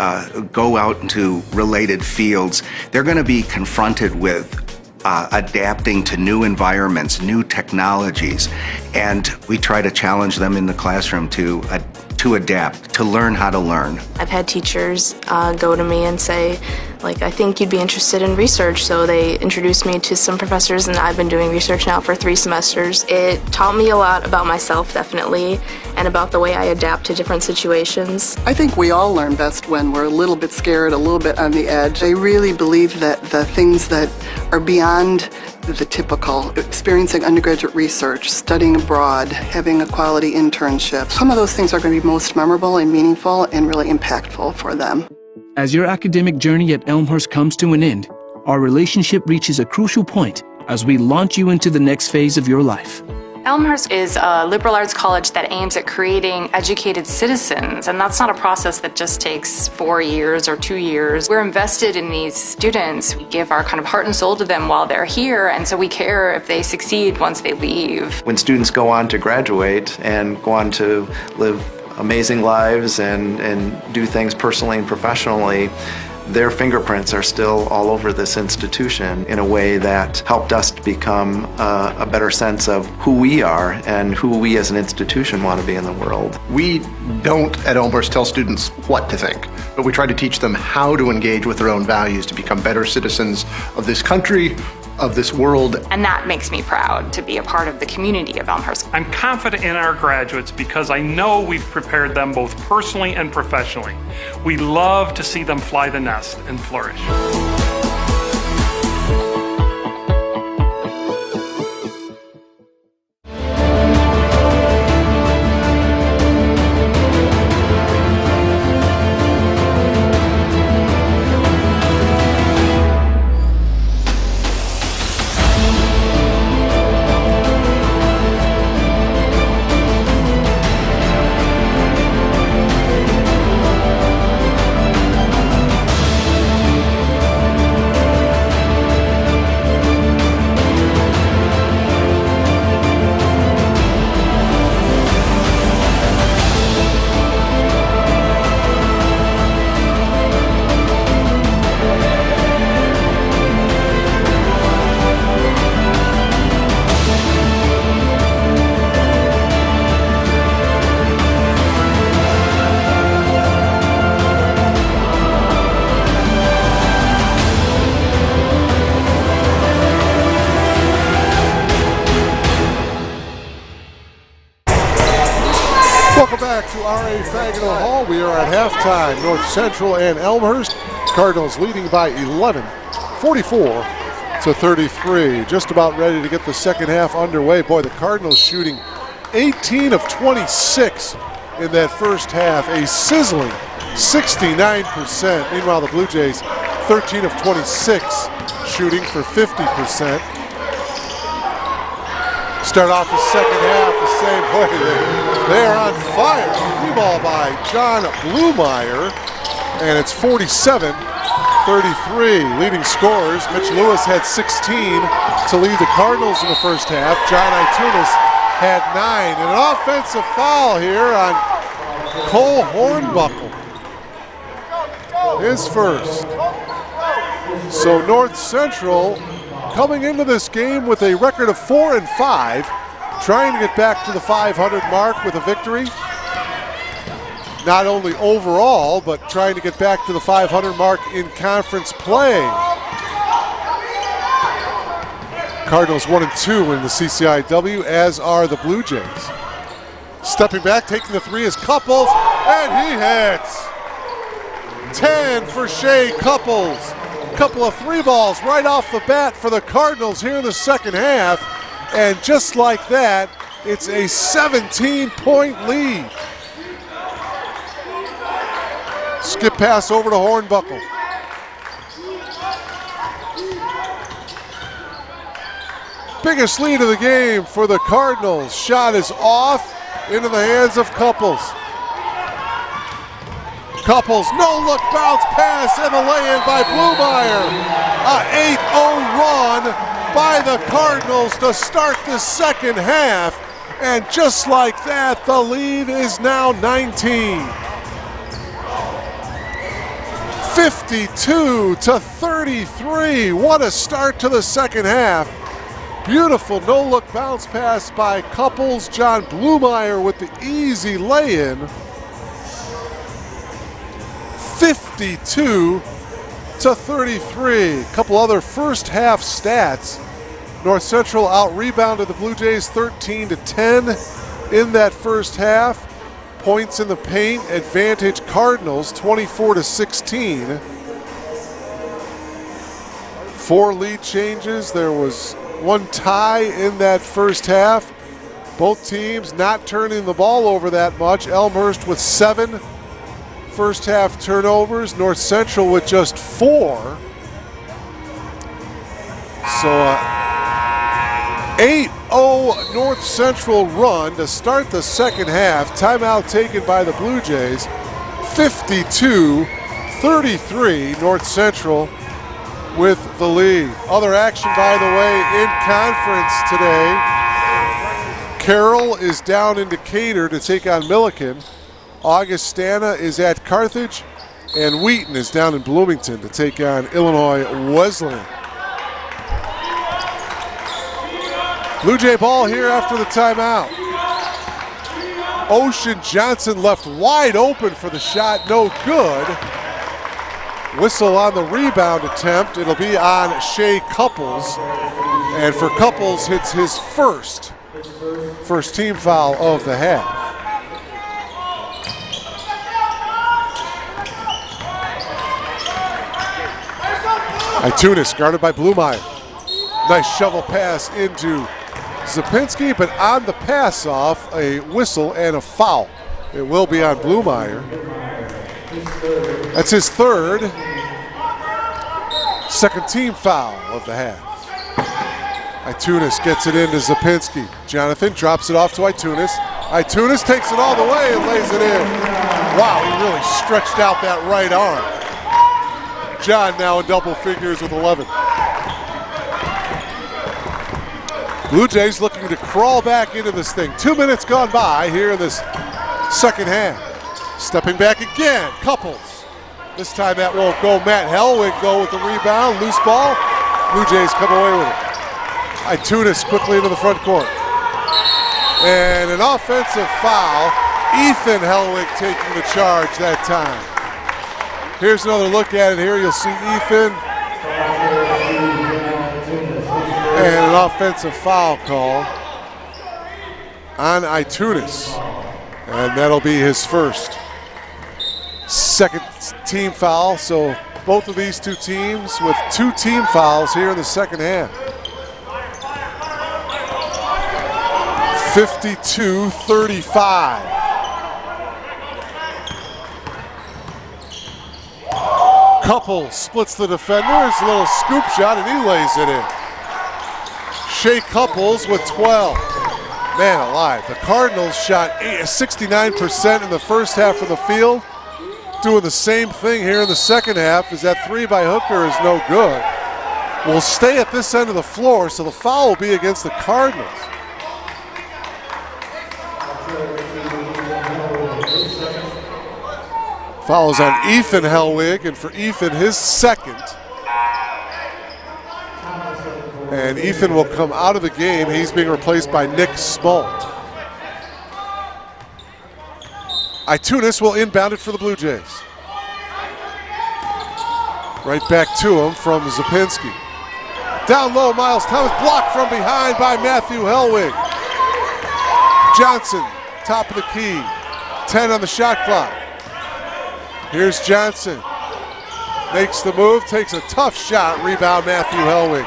go out into related fields, they're going to be confronted with adapting to new environments, new technologies, and we try to challenge them in the classroom to adapt, to learn how to learn. I've had teachers go to me and say, I think you'd be interested in research, so they introduced me to some professors, and I've been doing research now for 3 semesters. It taught me a lot about myself, definitely, and about the way I adapt to different situations. I think we all learn best when we're a little bit scared, a little bit on the edge. I really believe that the things that are beyond the typical, experiencing undergraduate research, studying abroad, having a quality internship, some of those things are going to be most memorable and meaningful and really impactful for them. As your academic journey at Elmhurst comes to an end, our relationship reaches a crucial point as we launch you into the next phase of your life. Elmhurst is a liberal arts college that aims at creating educated citizens, and that's not a process that just takes 4 years or 2 years. We're invested in these students. We give our kind of heart and soul to them while they're here, and so we care if they succeed once they leave. When students go on to graduate and go on to live amazing lives and do things personally and professionally, their fingerprints are still all over this institution in a way that helped us to become a better sense of who we are and who we as an institution want to be in the world. We don't at Elmhurst tell students what to think, but we try to teach them how to engage with their own values to become better citizens of this country, of this world. And that makes me proud to be a part of the community of Elmhurst. I'm confident in our graduates because I know we've prepared them both personally and professionally. We love to see them fly the nest and flourish. WRA Fagino Hall. We are at halftime. North Central and Elmhurst. Cardinals leading by 11, 44-33. Just about ready to get the second half underway. Boy, the Cardinals shooting 18 of 26 in that first half, a sizzling 69%. Meanwhile, the Blue Jays 13 of 26, shooting for 50%. Start off the second half the same way. They are on fire. Free ball by John Blumeyer, and it's 47-33. Leading scorers, Mitch Lewis had 16 to lead the Cardinals in the first half. John Itunis had 9. And an offensive foul here on Cole Hornbuckle. His first. So North Central coming into this game with a record of 4-5, trying to get back to the 500 mark with a victory. Not only overall, but trying to get back to the 500 mark in conference play. Cardinals 1-2 in the CCIW, as are the Blue Jays. Stepping back, taking the three is Couples, and he hits. 10 for Shea Couples. Couple of three balls right off the bat for the Cardinals here in the second half. And just like that, it's a 17-point lead. Skip pass over to Hornbuckle. Biggest lead of the game for the Cardinals. Shot is off into the hands of Couples. Couples, no-look bounce pass and the lay-in by Blumeyer. A 8-0 run by the Cardinals to start the second half. And just like that, the lead is now 19. 52-33. What a start to the second half. Beautiful no-look bounce pass by Couples. John Blumeyer with the easy lay-in. 52-33. Couple other first half stats. North Central out-rebounded the Blue Jays 13-10 in that first half. Points in the paint, advantage Cardinals 24-16. 4 lead changes. There was one tie in that first half. Both teams not turning the ball over that much. Elmhurst with 7 first half turnovers, North Central with just 4. So 8-0 North Central run to start the second half. Timeout taken by the Blue Jays. 52-33 North Central with the lead. Other action, by the way, in conference today. Carroll is down in Decatur to take on Milliken. Augustana is at Carthage, and Wheaton is down in Bloomington to take on Illinois Wesleyan. Blue Jay ball here after the timeout. Ocean Johnson left wide open for the shot, no good. Whistle on the rebound attempt. It'll be on Shea Couples, and for Couples, hits his first team foul of the half. Itunis guarded by Blumeyer. Nice shovel pass into Zapinski, but on the pass off, a whistle and a foul. It will be on Blumeyer. That's his second team foul of the half. Itunis gets it into Zapinski. Jonathan drops it off to Itunis. Itunis takes it all the way and lays it in. Wow, he really stretched out that right arm. John now in double figures with 11. Blue Jays looking to crawl back into this thing. 2 minutes gone by here in this second half. Stepping back again, Couples. This time that won't go. Matt Hellwig go with the rebound, loose ball. Blue Jays come away with it. Itunis quickly into the front court. And an offensive foul. Ethan Hellwig taking the charge that time. Here's another look at it here. You'll see Ethan. And an offensive foul call on Itunis. And that'll be his first. Second team foul, so both of these two teams with 2 team fouls here in the second half. 52-35. Couples splits the defender. It's a little scoop shot, and he lays it in. Shea Couples with 12. Man alive, the Cardinals shot 69% in the first half from the field. Doing the same thing here in the second half, as that 3 by Hooker is no good. Will stay at this end of the floor, so the foul will be against the Cardinals. Fouls on Ethan Hellwig, and for Ethan, his second. And Ethan will come out of the game. He's being replaced by Nick Smolt. Itunis will inbound it for the Blue Jays. Right back to him from Zapinski. Down low, Miles Thomas blocked from behind by Matthew Hellwig. Johnson, top of the key. 10 on the shot clock. Here's Johnson. Makes the move, takes a tough shot. Rebound, Matthew Hellwig.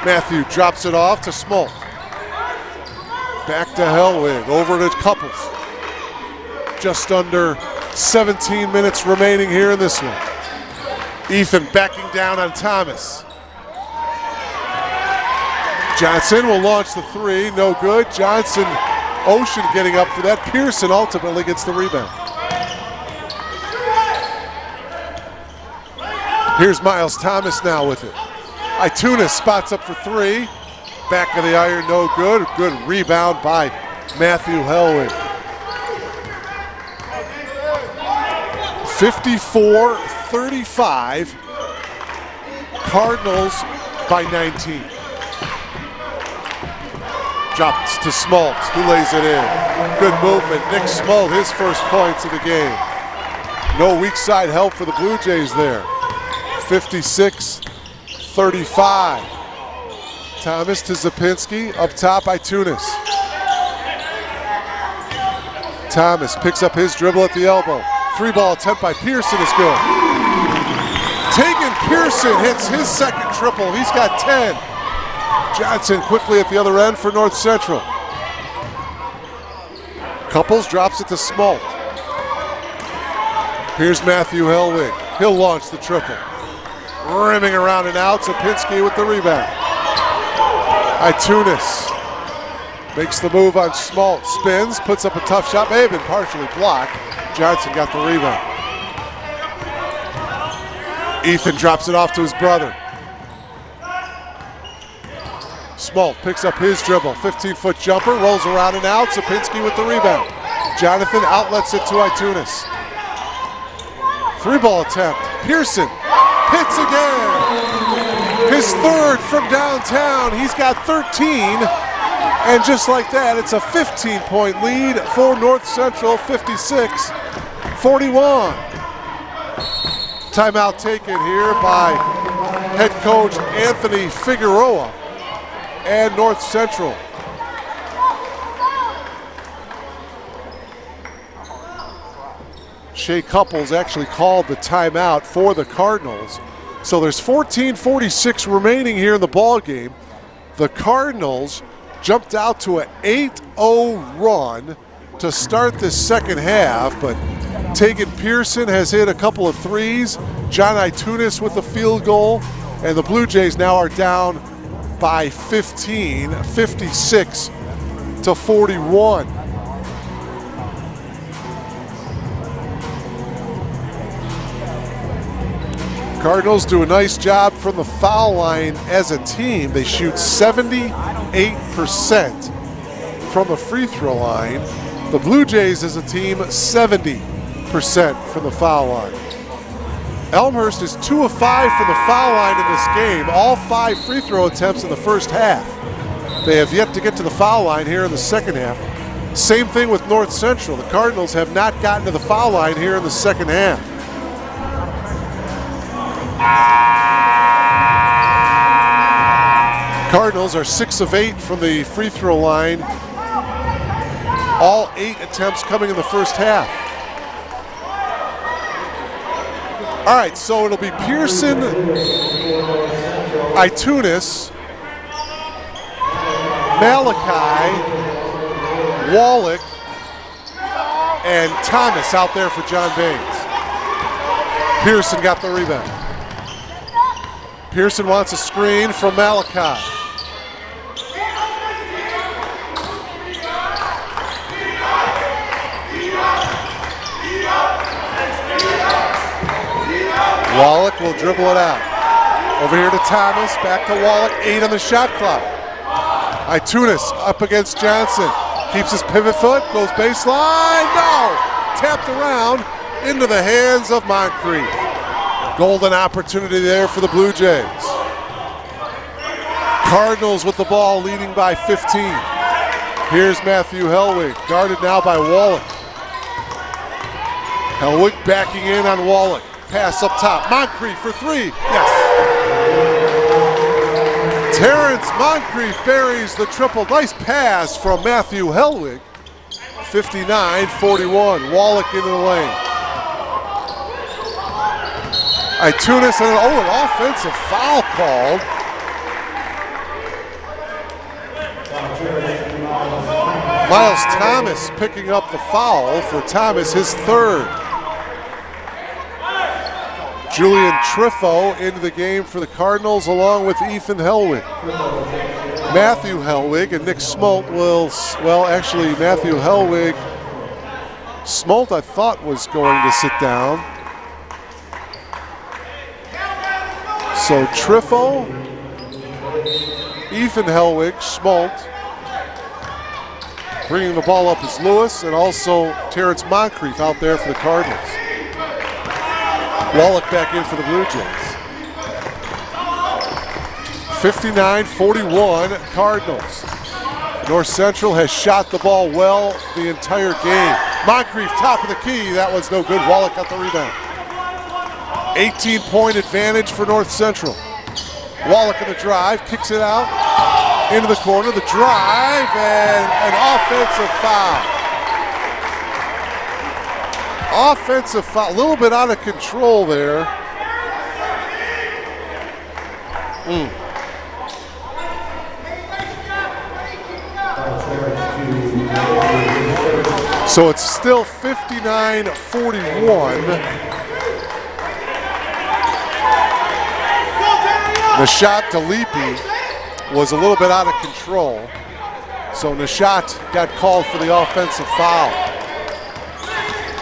Matthew drops it off to Smolt. Back to Hellwig, over to Couples. Just under 17 minutes remaining here in this one. Ethan backing down on Thomas. Johnson will launch the 3, no good. Johnson, Ocean getting up for that. Pearson ultimately gets the rebound. Here's Miles Thomas now with it. Itunis spots up for 3. Back of the iron, no good. Good rebound by Matthew Hellwig. 54-35. Cardinals by 19. Drops to Smolt, who lays it in. Good movement. Nick Smolt, his first points of the game. No weak side help for the Blue Jays there. 56-35. Thomas to Zapinski, up top Itunis. Thomas picks up his dribble at the elbow. 3-ball attempt by Pearson is good. Tegan Pearson hits his second triple. He's got 10. Johnson quickly at the other end for North Central. Couples drops it to Smolt. Here's Matthew Hellwig. He'll launch the triple. Rimming around and out, Zapinski with the rebound. Itunis makes the move on Smolt. Spins, puts up a tough shot. May have been partially blocked. Johnson got the rebound. Ethan drops it off to his brother. Smolt picks up his dribble. 15-foot jumper, rolls around and out. Zapinski with the rebound. Jonathan outlets it to Itunis. 3-ball attempt. Pearson hits again. His third from downtown. He's got 13. And just like that, it's a 15-point lead for North Central, 56-41. Timeout taken here by head coach Anthony Figueroa and North Central. Shea Couples actually called the timeout for the Cardinals. So there's 14:46 remaining here in the ball game. The Cardinals jumped out to an 8-0 run to start this second half, but Tegan Pearson has hit a couple of threes. John Itunis with the field goal, and the Blue Jays now are down by 15, 56-41. Cardinals do a nice job from the foul line as a team. They shoot 78% from the free throw line. The Blue Jays as a team, 70% from the foul line. Elmhurst is 2 of 5 from the foul line in this game. All 5 free throw attempts in the first half. They have yet to get to the foul line here in the second half. Same thing with North Central. The Cardinals have not gotten to the foul line here in the second half. Cardinals are 6 of 8 from the free throw line. All 8 attempts coming in the first half. All right, so it'll be Pearson, Itunis, Malachi, Wallach, and Thomas out there for John Baines. Pearson got the rebound. Pearson wants a screen from Malachi. Wallach will dribble it out. Over here to Thomas, back to Wallach, 8 on the shot clock. Itunis up against Johnson. Keeps his pivot foot, goes baseline, no! Tapped around into the hands of Moncrief. Golden opportunity there for the Blue Jays. Cardinals with the ball, leading by 15. Here's Matthew Hellwig, guarded now by Wallach. Hellwig backing in on Wallach. Pass up top, Moncrief for 3, yes. Terrence Moncrief buries the triple. Nice pass from Matthew Hellwig. 59-41, Wallach into the lane. Itunis and an offensive foul called. Miles Thomas picking up the foul for Thomas, his 3rd. Julian Trifo into the game for the Cardinals along with Ethan Hellwig. Matthew Hellwig and Nick Smolt will, well actually Matthew Hellwig, Smolt I thought was going to sit down. So Trifo, Ethan Hellwig, Smolt. Bringing the ball up is Lewis and also Terrence Moncrief out there for the Cardinals. Wallach back in for the Blue Jays. 59-41 Cardinals. North Central has shot the ball well the entire game. Moncrief top of the key, that was no good. Wallach got the rebound. 18-point advantage for North Central. Wallach in the drive, kicks it out into the corner. The drive and an offensive foul. Offensive foul, a little bit out of control there. So it's still 59-41. Nishat Dalipi was a little bit out of control. So Nishat got called for the offensive foul.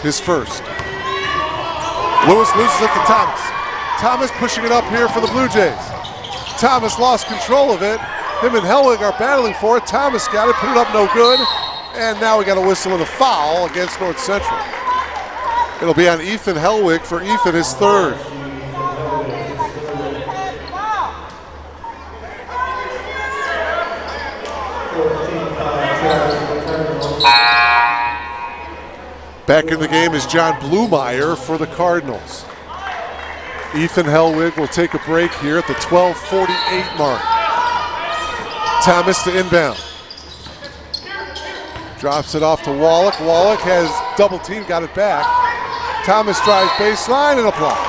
His first. Lewis loses it to Thomas. Thomas pushing it up here for the Blue Jays. Thomas lost control of it. Him and Hellwig are battling for it. Thomas got it, put it up no good. And now we got a whistle and a foul against North Central. It'll be on Ethan Hellwig for Ethan, his 3rd. Back in the game is John Blumeyer for the Cardinals. Ethan Hellwig will take a break here at the 12:48 mark. Thomas to inbound. Drops it off to Wallach. Wallach has double team, got it back. Thomas drives baseline and a block.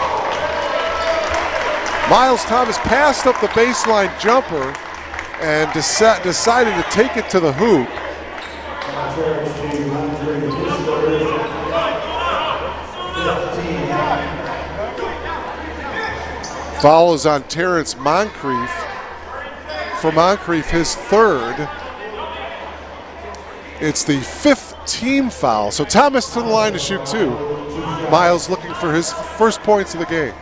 Miles Thomas passed up the baseline jumper and decided to take it to the hoop. Foul is on Terrence Moncrief. For Moncrief, his 3rd. It's the 5th team foul. So Thomas to the line to shoot 2. Miles looking for his first points of the game.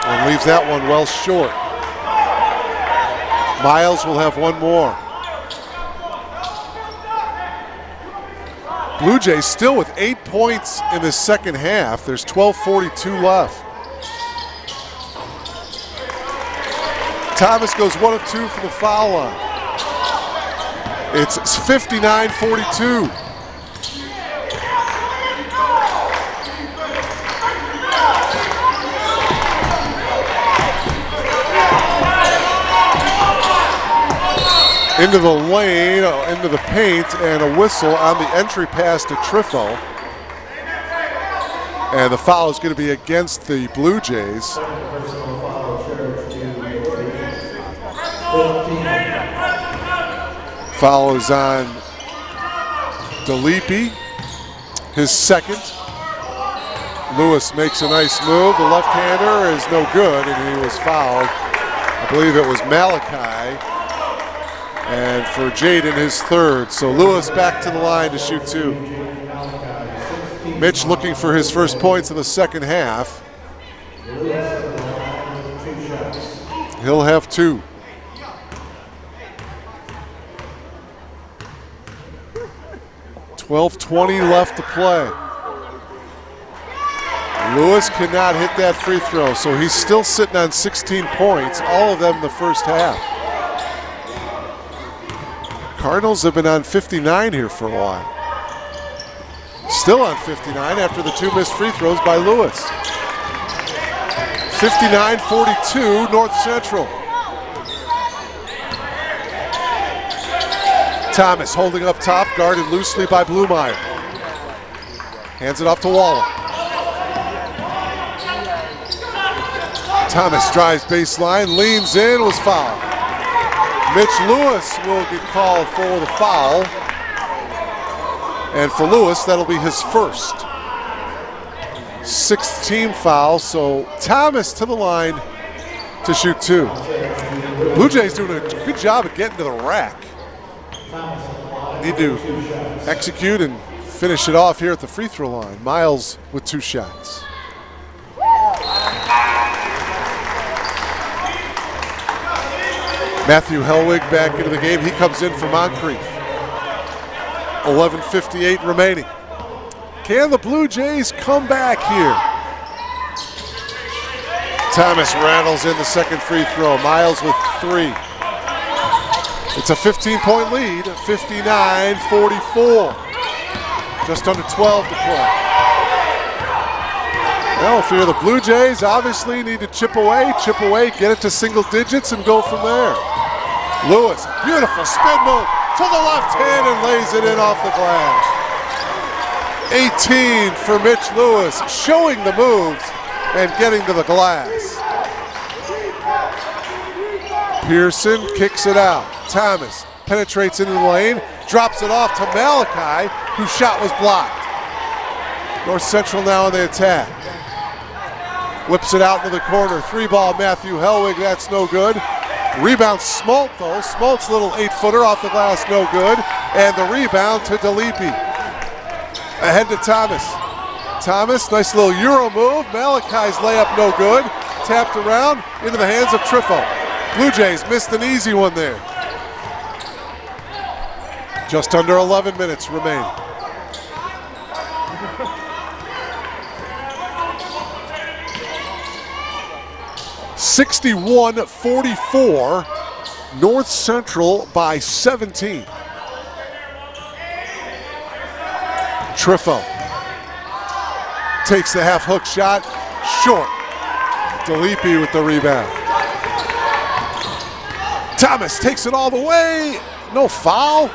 And leaves that one well short. Miles will have one more. Blue Jays still with 8 points in the second half. There's 12:42 left. Thomas goes 1 of 2 for the foul line. It's 59-42. Into the lane, into the paint, and a whistle on the entry pass to Trifo. And the foul is going to be against the Blue Jays. Foul is on Delipi, his second. Lewis makes a nice move. The left-hander is no good, and he was fouled. I believe it was Malachi. And for Jaden, his third. So Lewis back to the line to shoot two. Mitch looking for his first points in the second half. He'll have two. .12:20 left to play. Lewis cannot hit that free throw, so he's still sitting on 16 points, all of them in the first half. Cardinals have been on 59 here for a while. Still on 59 after the two missed free throws by Lewis. 59-42, North Central. Thomas holding up top, guarded loosely by Blumeyer. Hands it off to Waller. Thomas drives baseline, leans in, was fouled. Mitch Lewis will get called for the foul. And for Lewis, that'll be his first. Sixth team foul, so Thomas to the line to shoot two. Blue Jays doing a good job of getting to the rack. Need to execute and finish it off here at the free throw line. Miles with two shots. Matthew Hellwig back into the game. He comes in for Moncrief. 11:58 remaining. Can the Blue Jays come back here? Thomas rattles in the second free throw. Miles with three. It's a 15-point lead, 59-44. Just under 12 to play. Well, if you're the Blue Jays, obviously need to chip away, get it to single digits, and go from there. Lewis, beautiful spin move to the left hand and lays it in off the glass. 18 for Mitch Lewis, showing the moves and getting to the glass. Pearson kicks it out. Thomas penetrates into the lane, drops it off to Malachi, whose shot was blocked. North Central now on the attack. Whips it out into the corner. Three ball Matthew Hellwig, that's no good. Rebound Smalt though. Smalt's little 8-footer off the glass, no good. And the rebound to Delipi. Ahead to Thomas. Thomas, nice little Euro move. Malachi's layup no good. Tapped around into the hands of Trifo. Blue Jays missed an easy one there. Just under 11 minutes remain. (61-44), North Central by 17. Trifo takes the half hook shot, short. Delipi with the rebound. Thomas takes it all the way, no foul.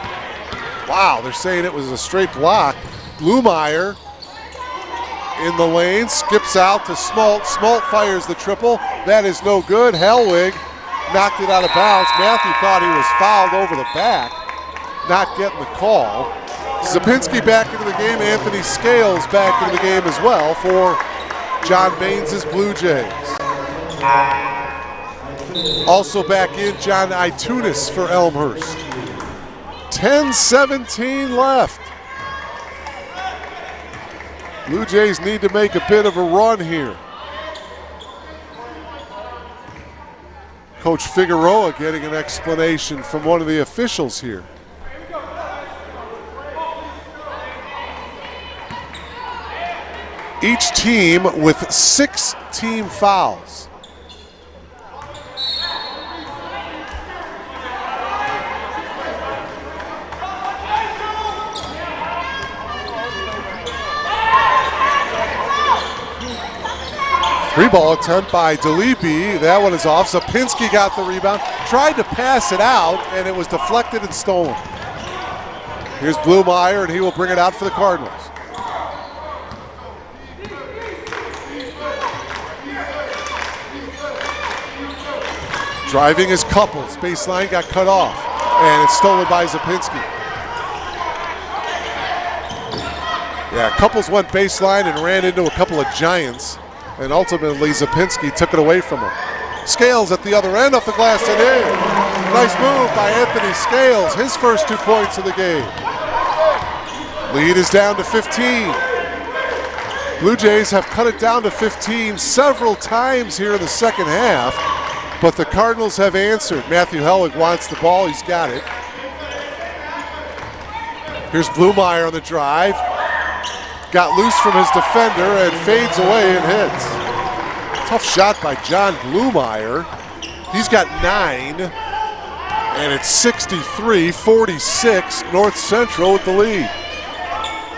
Wow, they're saying it was a straight block. Blumeyer in the lane, skips out to Smalt. Smalt fires the triple. That is no good. Hellwig knocked it out of bounds. Matthew thought he was fouled over the back, not getting the call. Zapinski back into the game. Anthony Scales back into the game as well for John Baines' Blue Jays. Also back in, John Itunis for Elmhurst. 10:17 left. Blue Jays need to make a bit of a run here. Coach Figueroa getting an explanation from one of the officials here. Each team with 6 team fouls. Free ball attempt by Delibi. That one is off. Zapinski got the rebound. Tried to pass it out, and it was deflected and stolen. Here's Blumeyer, and he will bring it out for the Cardinals. Driving is Couples. Baseline got cut off, and it's stolen by Zapinski. Yeah, Couples went baseline and ran into a couple of giants, and ultimately Zapinski took it away from him. Scales at the other end off the glass and in. Nice move by Anthony Scales, his first 2 points of the game. Lead is down to 15. Blue Jays have cut it down to 15 several times here in the second half, but the Cardinals have answered. Matthew Helwig wants the ball, he's got it. Here's Blumeyer on the drive. Got loose from his defender and fades away and hits. Tough shot by John Blumeyer. He's got 9, and it's 63-46, North Central with the lead.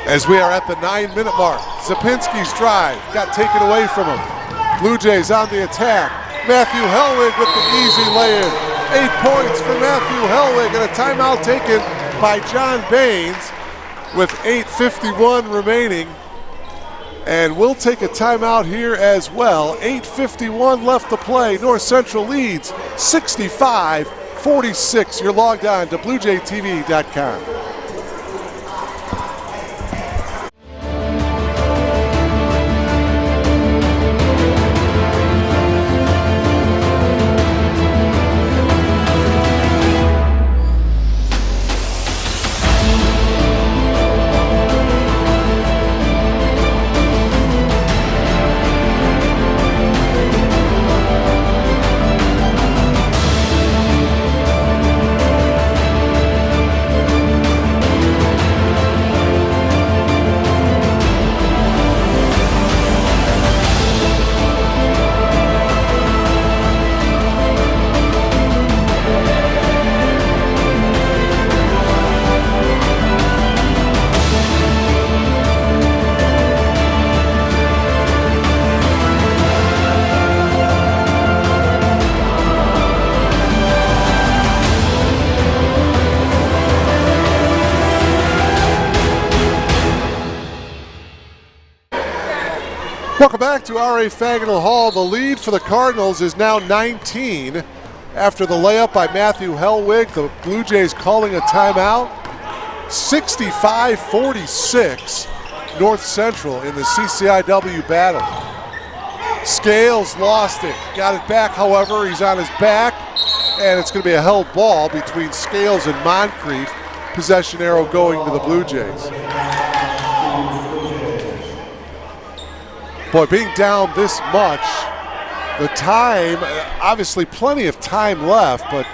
As we are at the 9-minute mark, Zapinski's drive got taken away from him. Blue Jays on the attack. Matthew Helwig with the easy lay-in. 8 points for Matthew Helwig, and a timeout taken by John Baines with 8:51 remaining. And we'll take a timeout here as well. 8:51 left to play. North Central leads 65-46. You're logged on to BlueJayTV.com. Welcome back to R.A. Fagnall Hall. The lead for the Cardinals is now 19 after the layup by Matthew Helwig. The Blue Jays calling a timeout. 65-46 North Central in the CCIW battle. Scales lost it. Got it back, however. He's on his back, and it's going to be a held ball between Scales and Moncrief. Possession arrow going to the Blue Jays. Boy, being down this much, the time, obviously plenty of time left, but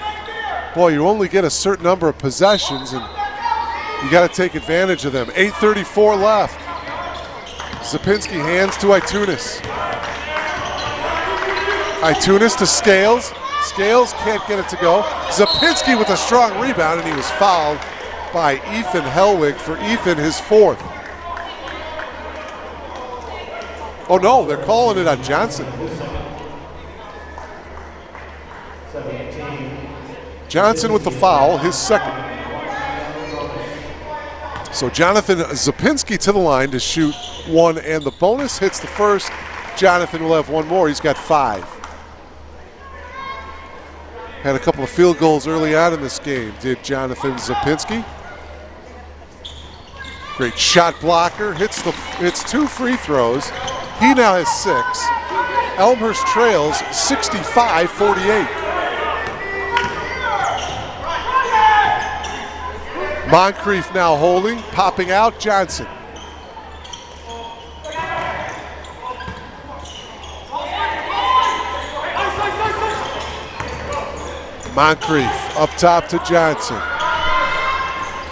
boy, you only get a certain number of possessions, and you got to take advantage of them. 8:34 left. Zapinski hands to Itunis. Itunis to Scales. Scales can't get it to go. Zapinski with a strong rebound, and he was fouled by Ethan Helwig for Ethan, his 4th. Oh no, they're calling it on Johnson. Johnson with the foul, his 2nd. So Jonathan Zapinski to the line to shoot 1, and the bonus hits the first. Jonathan will have 1 more, he's got 5. Had a couple of field goals early on in this game, did Jonathan Zapinski. Great shot blocker, hits 2 free throws. He now has 6. Elmhurst trails 65-48. Moncrief now holding, popping out, Johnson. Moncrief up top to Johnson.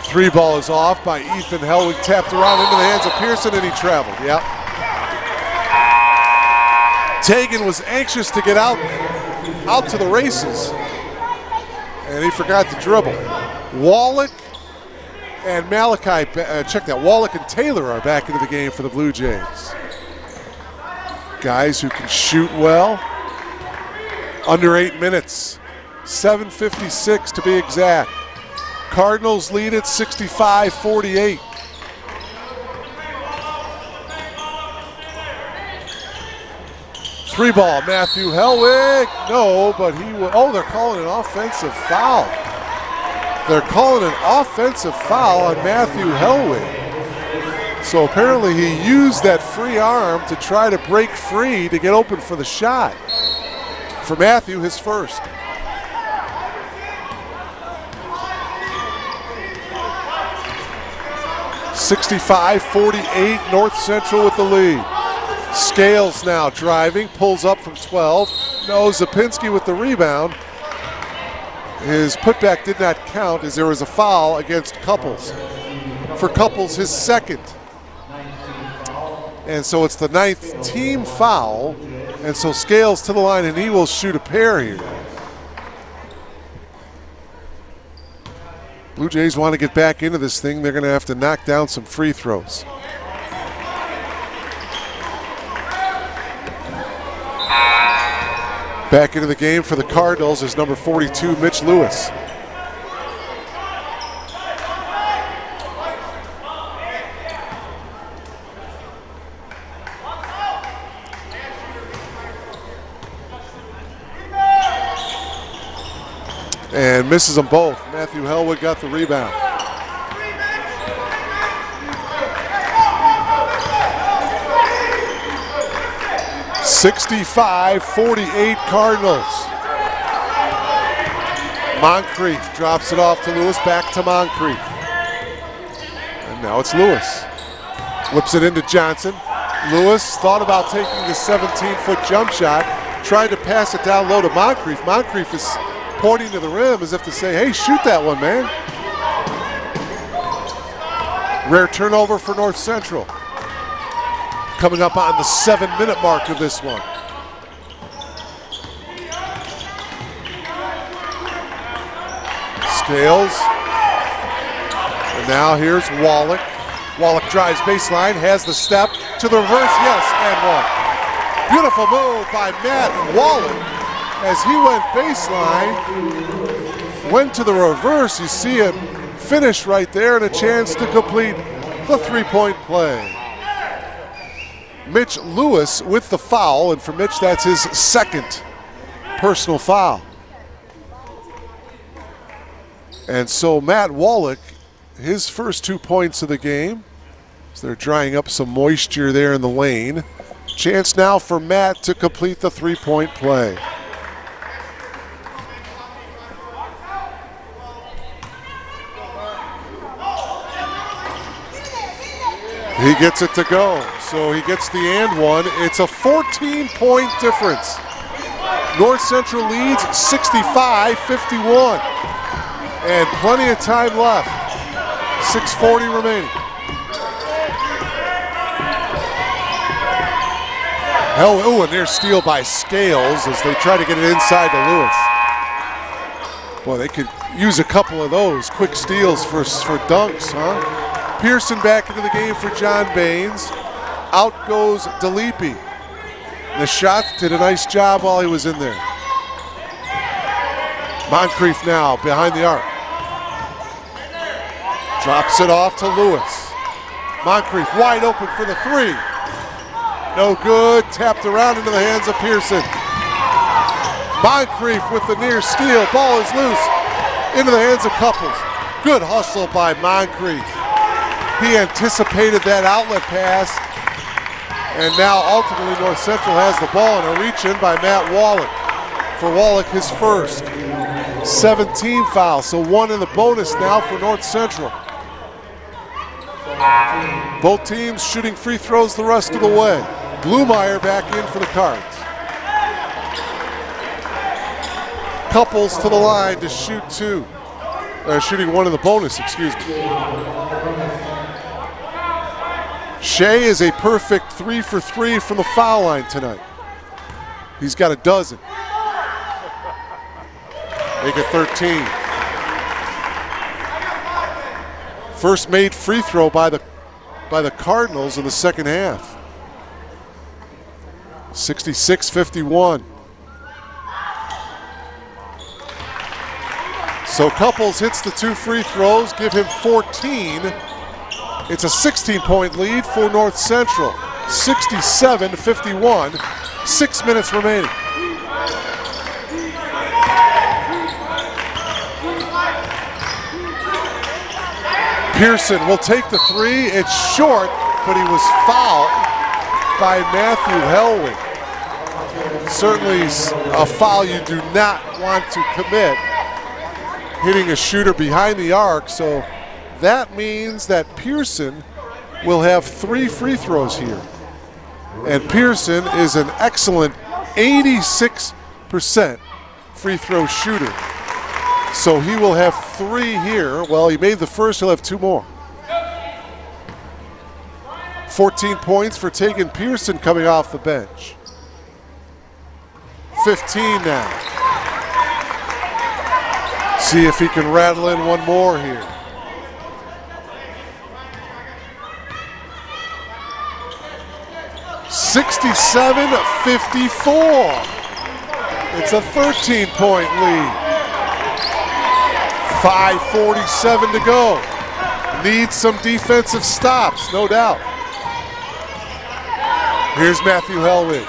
3 ball is off by Ethan Helwig, tapped around into the hands of Pearson, and he traveled. Yep. Tagan was anxious to get out to the races, and he forgot to dribble. Wallach and Malachi, check that, Wallach and Taylor are back into the game for the Blue Jays. Guys who can shoot well. Under 8 minutes. 7:56 to be exact. Cardinals lead it 65-48. Three ball, Matthew Hellwig. No, but he will. Oh, they're calling an offensive foul. They're calling an offensive foul on Matthew Hellwig. So apparently he used that free arm to try to break free to get open for the shot. For Matthew, his first. (65-48) North Central with the lead. Scales now driving, pulls up from 12. No, Zapinski with the rebound. His putback did not count as there was a foul against Couples. For Couples, his second. And so it's the 9th team foul. And so Scales to the line, and he will shoot a pair here. Blue Jays want to get back into this thing. They're going to have to knock down some free throws. Back into the game for the Cardinals is number 42, Mitch Lewis. And misses them both. Matthew Hellwig got the rebound. (65-48) Cardinals. Moncrief drops it off to Lewis, back to Moncrief. And now it's Lewis. Whips it into Johnson. Lewis thought about taking the 17-foot jump shot, tried to pass it down low to Moncrief. Moncrief is pointing to the rim as if to say, hey, shoot that one, man. Rare turnover for North Central. Coming up on the 7-minute mark of this one. Scales. And now here's Wallach. Wallach drives baseline, has the step to the reverse, yes, and one. Beautiful move by Matt Wallach. As he went baseline, went to the reverse. You see it finish right there and a chance to complete the three-point play. Mitch Lewis with the foul, and for Mitch, that's his second personal foul. And so Matt Wallach, his first 2 points of the game. So they're drying up some moisture there in the lane. Chance now for Matt to complete the three-point play. He gets it to go, so he gets the and one. It's a 14-point difference. North Central leads 65-51. And plenty of time left. 6:40 remaining. Ooh, a near steal by Scales as they try to get it inside to Lewis. Boy, they could use a couple of those quick steals for dunks, huh? Pearson back into the game for John Baines. Out goes DeLippe. The shot did a nice job while he was in there. Moncrief now behind the arc. Drops it off to Lewis. Moncrief wide open for the three. No good. Tapped around into the hands of Pearson. Moncrief with the near steal. Ball is loose. Into the hands of Couples. Good hustle by Moncrief. He anticipated that outlet pass. And now ultimately North Central has the ball and a reach in by Matt Wallach. For Wallach, his first. 17 fouls, so one in the bonus now for North Central. Both teams shooting free throws the rest of the way. Blumeyer back in for the Cards. Couples to the line to shoot two. Shooting one in the bonus, excuse me. Shea is a perfect 3 for 3 from the foul line tonight. He's got a dozen. Make it 13. First made free throw by the Cardinals in the second half. 66-51. So Couples hits the 2 free throws, give him 14. It's a 16-point lead for North Central. 67-51, 6 minutes remaining. Pearson will take the 3. It's short, but he was fouled by Matthew Hellwig. Certainly a foul you do not want to commit, hitting a shooter behind the arc. So that means that Pearson will have 3 free throws here. And Pearson is an excellent 86% free throw shooter. So he will have 3 here. Well, he made the first, he'll have 2 more. 14 points for Tegan Pearson coming off the bench. 15 now. See if he can rattle in one more here. (67-54). It's a 13-point lead. 5:47 to go. Needs some defensive stops, no doubt. Here's Matthew Hellwig.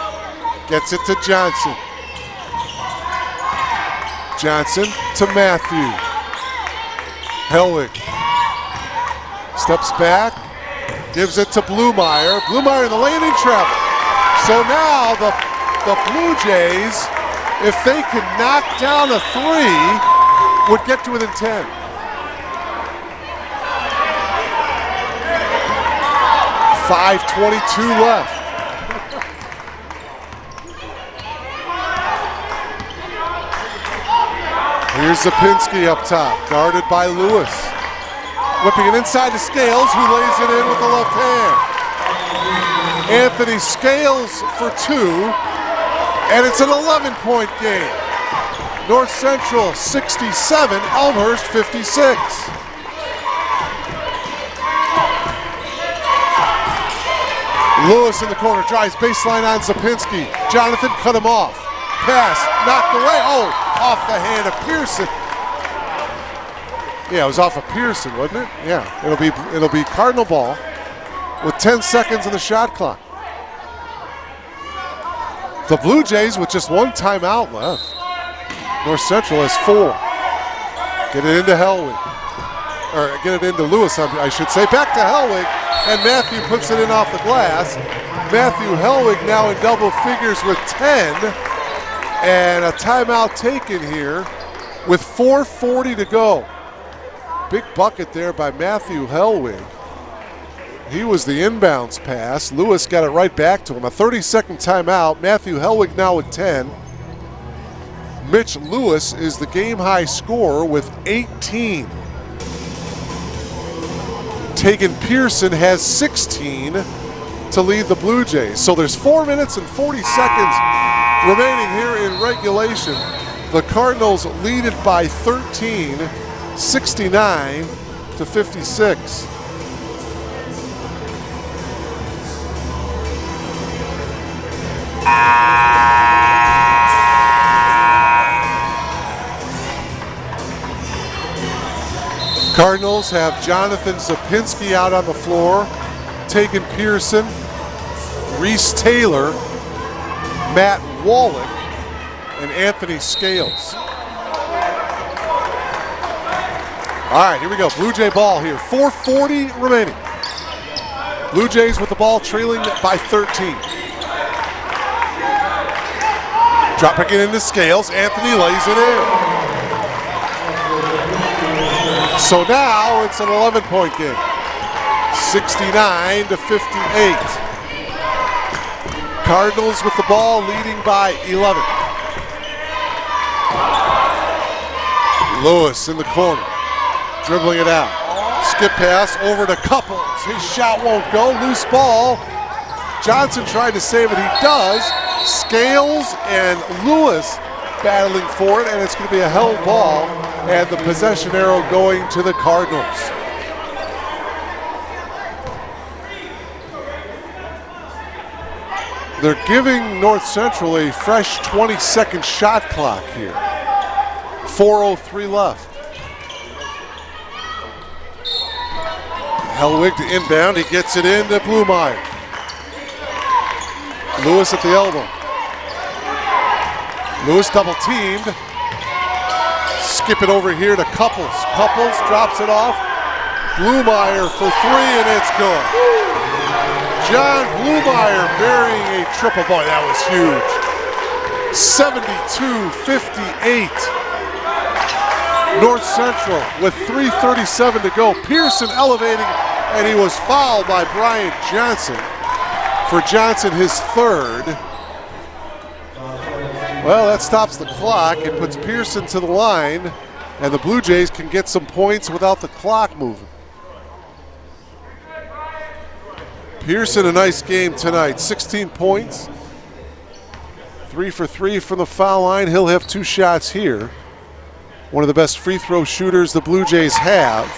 Gets it to Johnson. Johnson to Matthew. Hellwig steps back, gives it to Blumeyer. Blumeyer in the lane in trouble. So now the Blue Jays, if they can knock down a 3, would get to within 10. .522 left. Here's Zapinski up top, guarded by Lewis. Whipping it inside to Scales, who lays it in with the left hand. Anthony Scales for 2, and it's an 11-point game. North Central 67, Elmhurst 56. Lewis in the corner, drives baseline on Zapinski. Jonathan cut him off. Pass, knocked away. Oh, off the hand of Pearson. Yeah, it was off of Pearson, wasn't it? Yeah, it'll be Cardinal ball with 10 seconds on the shot clock. The Blue Jays with just 1 timeout left. North Central has 4. Get it into Hellwig. Or get it into Lewis, I should say. Back to Hellwig, and Matthew puts it in off the glass. Matthew Hellwig now in double figures with 10. And a timeout taken here with 4:40 to go. Big bucket there by Matthew Hellwig. He was the inbounds pass. Lewis got it right back to him. A 30-second timeout. Matthew Hellwig now with 10. Mitch Lewis is the game-high scorer with 18. Tegan Pearson has 16 to lead the Blue Jays. So there's 4 minutes and 40 seconds remaining here in regulation. The Cardinals lead it by 13, 69-56. Cardinals have Jonathan Zapinski out on the floor, Tegan Pearson, Reese Taylor, Matt Wallach, and Anthony Scales. All right, here we go. Blue Jay ball here. 4:40 remaining. Blue Jays with the ball trailing by 13. Dropping it into Scales. Anthony lays it in. So now it's an 11-point game. 69-58. Cardinals with the ball leading by 11. Lewis in the corner, dribbling it out. Skip pass over to Couples. His shot won't go. Loose ball. Johnson tried to save it. He does. Scales and Lewis battling for it, and it's going to be a held ball, and the possession arrow going to the Cardinals. They're giving North Central a fresh 20-second shot clock here. 4:03 left. Hellwig to inbound. He gets it in to Blumeyer. Lewis at the elbow. Lewis double teamed. Skip it over here to Couples. Couples drops it off. Blumeyer for three, and it's good. John Blumeyer burying a triple. Boy, that was huge. 72-58. North Central with 3:37 to go. Pearson elevating, and he was fouled by Brian Johnson. For Johnson, his third. Well, that stops the clock. It puts Pearson to the line, and the Blue Jays can get some points without the clock moving. Pearson, a nice game tonight. 16 points. 3 for 3 from the foul line. He'll have 2 shots here. One of the best free throw shooters the Blue Jays have.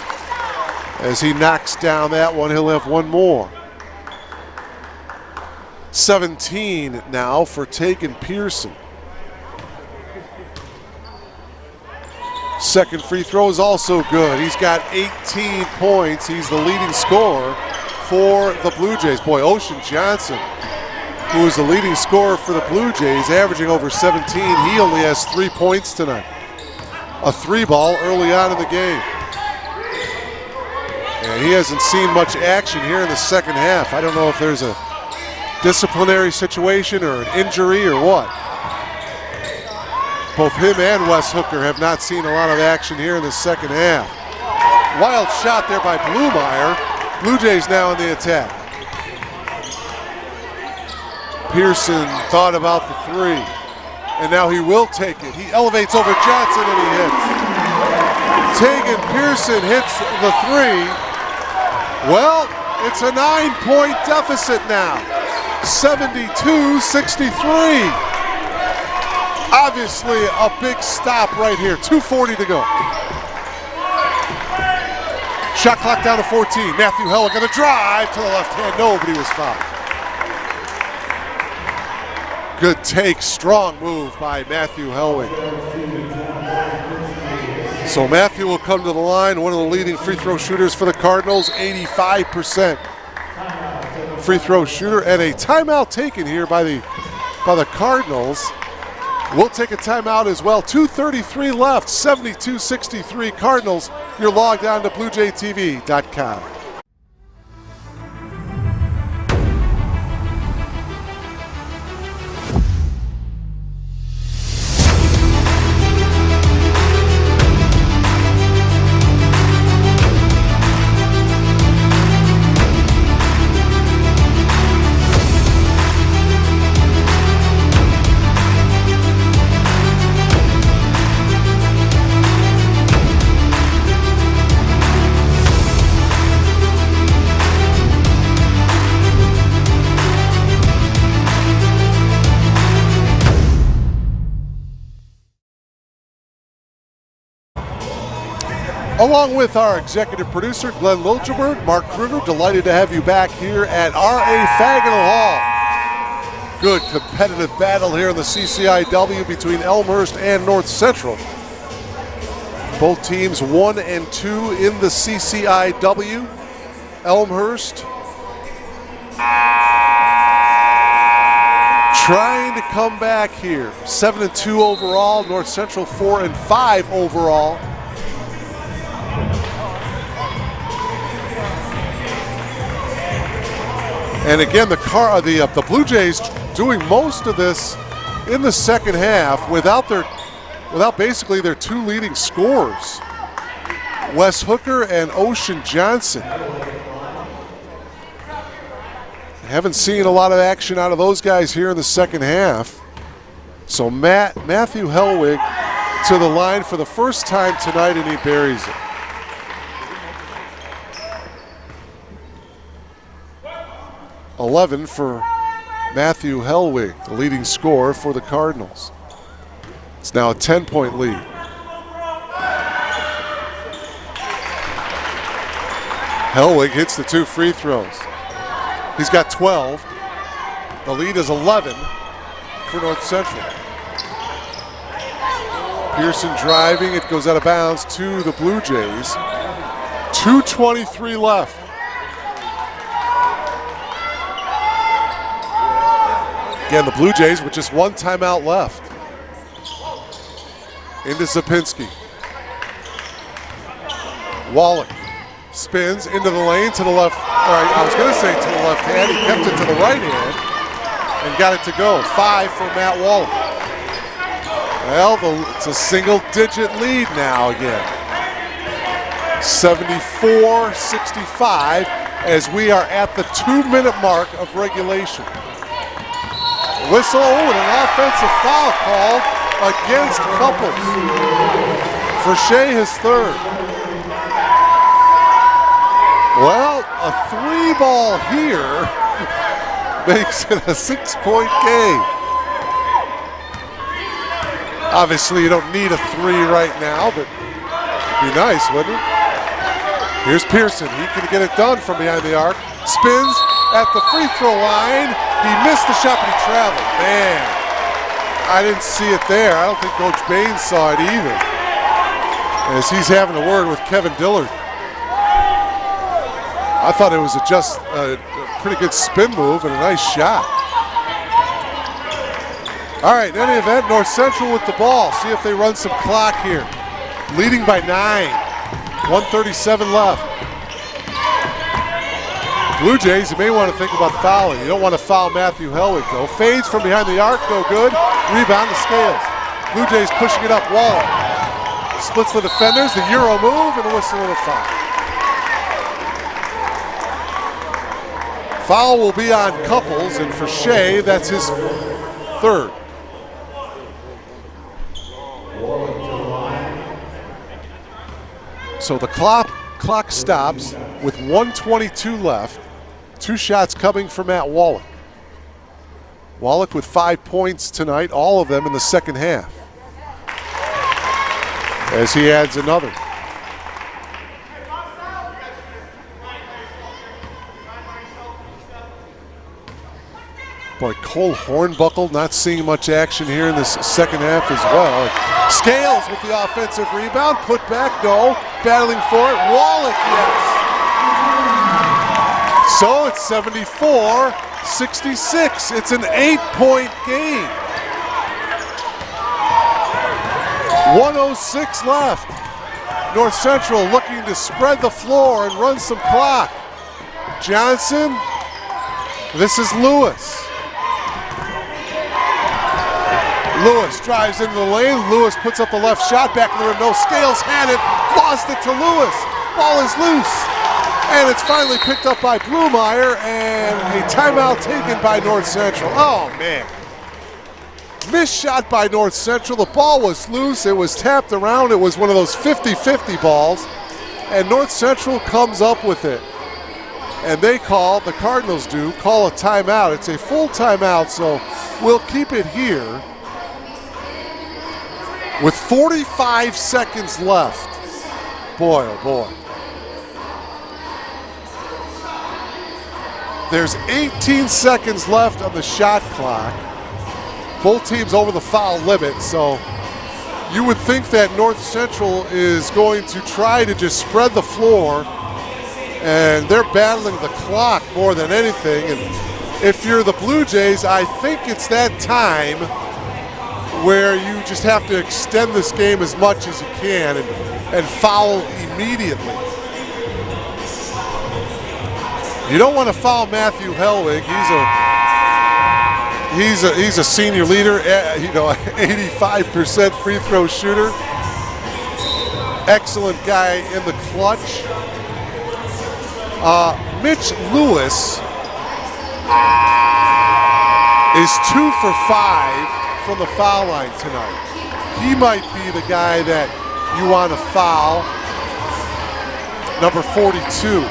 As he knocks down that one, he'll have 1 more. 17 now for Tegan Pearson. Second free throw is also good. He's got 18 points. He's the leading scorer for the Blue Jays. Boy, Ocean Johnson, who is the leading scorer for the Blue Jays, averaging over 17. He only has 3 points tonight. A 3-ball early on in the game. And he hasn't seen much action here in the second half. I don't know if there's a disciplinary situation or an injury or what. Both him and Wes Hooker have not seen a lot of action here in the second half. Wild shot there by Blumeyer. Blue Jays now in the attack. Pearson thought about the 3, and now he will take it. He elevates over Johnson and he hits. Tegan Pearson hits the 3. Well, it's a 9-point deficit now. 72-63. Obviously a big stop right here. 2:40 to go. Shot clock down to 14. Matthew Hellwig on the drive to the left hand. Nobody was fouled. Good take, strong move by Matthew Hellwig. So Matthew will come to the line, one of the leading free throw shooters for the Cardinals, 85% free throw shooter, and a timeout taken here by the Cardinals. We'll take a timeout as well. 2:33 left, 72-63 Cardinals. You're logged on to BlueJayTV.com. Along with our executive producer, Glenn Liljeberg, Mark Kruger, delighted to have you back here at R.A. Fagenal Hall. Good competitive battle here in the CCIW between Elmhurst and North Central. Both teams 1 and 2 in the CCIW. Elmhurst trying to come back here. 7 and 2 overall. North Central 4 and 5 overall. And again, the Blue Jays doing most of this in the second half without basically their 2 leading scorers, Wes Hooker and Ocean Johnson. Haven't seen a lot of action out of those guys here in the second half. So Matthew Hellwig to the line for the first time tonight, and he buries it. .11 for Matthew Hellwig, the leading scorer for the Cardinals. It's now a 10-point lead. Hellwig hits the 2 free throws. He's got 12. The lead is 11 for North Central. Pearson driving, it goes out of bounds to the Blue Jays. 2:23 left. Again, the Blue Jays with just one timeout left. Into Zapinski. Wallach spins into the lane to the left. All right, I was going to say to the left hand. He kept it to the right hand and got it to go. 5 for Matt Wallach. Well, it's a single-digit lead now again. 74-65 as we are at the 2-minute mark of regulation. Whistle and an offensive foul called against Couples. For Shea, his third. Well, a 3-ball here makes it a 6-point game. Obviously, you don't need a 3 right now, but it'd be nice, wouldn't it? Here's Pearson. He can get it done from behind the arc. Spins at the free throw line. He missed the shot, but he traveled. Man, I didn't see it there. I don't think Coach Baines saw it either, as he's having a word with Kevin Dillard. I thought it was just a pretty good spin move and a nice shot. All right, in any event, North Central with the ball. See if they run some clock here. Leading by 9. 1:37 left. Blue Jays, you may want to think about fouling. You don't want to foul Matthew Hellwig, though. Fades from behind the arc, no good. Rebound to Scales. Blue Jays pushing it up. Wall splits the defenders, the Euro move, and a whistle and a foul. Foul will be on Couples, and for Shea, that's his third. So the clock stops with 1:22 left. 2 shots coming from Matt Wallach. Wallach with 5 points tonight, all of them in the second half. As he adds another. Boy, Cole Hornbuckle not seeing much action here in this second half as well. Scales with the offensive rebound, put back, no. Battling for it, Wallach, yes. So it's 74-66. It's an 8-point game. 1:06 left. North Central looking to spread the floor and run some clock. Johnson, this is Lewis. Lewis drives into the lane. Lewis puts up the left shot, back in the rim. No, Scales had it, lost it to Lewis. Ball is loose. And it's finally picked up by Blumeyer, and a timeout taken by North Central. Oh, man. Missed shot by North Central. The ball was loose. It was tapped around. It was one of those 50-50 balls. And North Central comes up with it. And they call, the Cardinals do, call a timeout. It's a full timeout, so we'll keep it here. With 45 seconds left. Boy, oh boy. There's 18 seconds left on the shot clock. Both teams over the foul limit, so you would think that North Central is going to try to just spread the floor, and they're battling the clock more than anything. And if you're the Blue Jays, I think it's that time where you just have to extend this game as much as you can and foul immediately. You don't want to foul Matthew Hellwig. He's a senior leader, 85% free throw shooter. Excellent guy in the clutch. Mitch Lewis is 2 for 5 from the foul line tonight. He might be the guy that you want to foul. Number 42.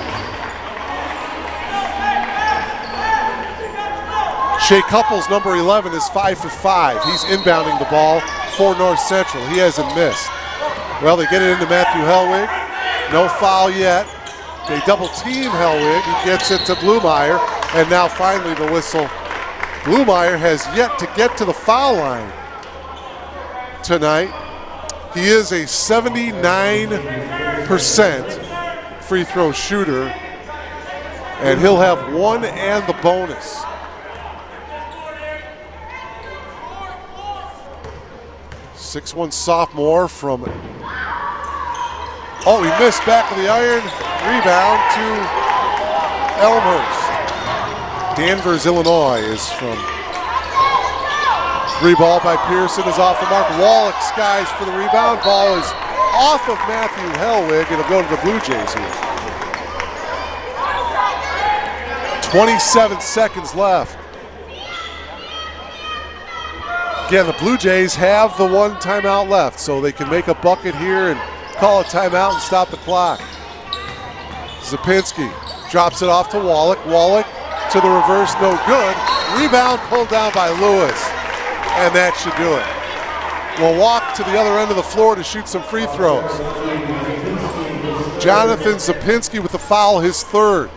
Shea Couples, number 11, is 5 for 5. He's inbounding the ball for North Central. He hasn't missed. Well, they get it into Matthew Hellwig. No foul yet. They double team Hellwig. He gets it to Blumeyer. And now finally the whistle Blumeyer has yet to get to the foul line tonight. He is a 79% free throw shooter, and he'll have one and the bonus. .61 sophomore from, oh, he missed back of the iron, rebound to Elmhurst. Danvers, Illinois is from. Three ball by Pearson is off the mark. Wallach skies for the rebound. Ball is off of Matthew Hellwig. It'll go to the Blue Jays here. 27 seconds left. Again, the Blue Jays have the one timeout left, so they can make a bucket here and call a timeout and stop the clock. Zapinski drops it off to Wallach. Wallach to the reverse, no good. Rebound pulled down by Lewis, and that should do it. We'll walk to the other end of the floor to shoot some free throws. Jonathan Zapinski with the foul, his third.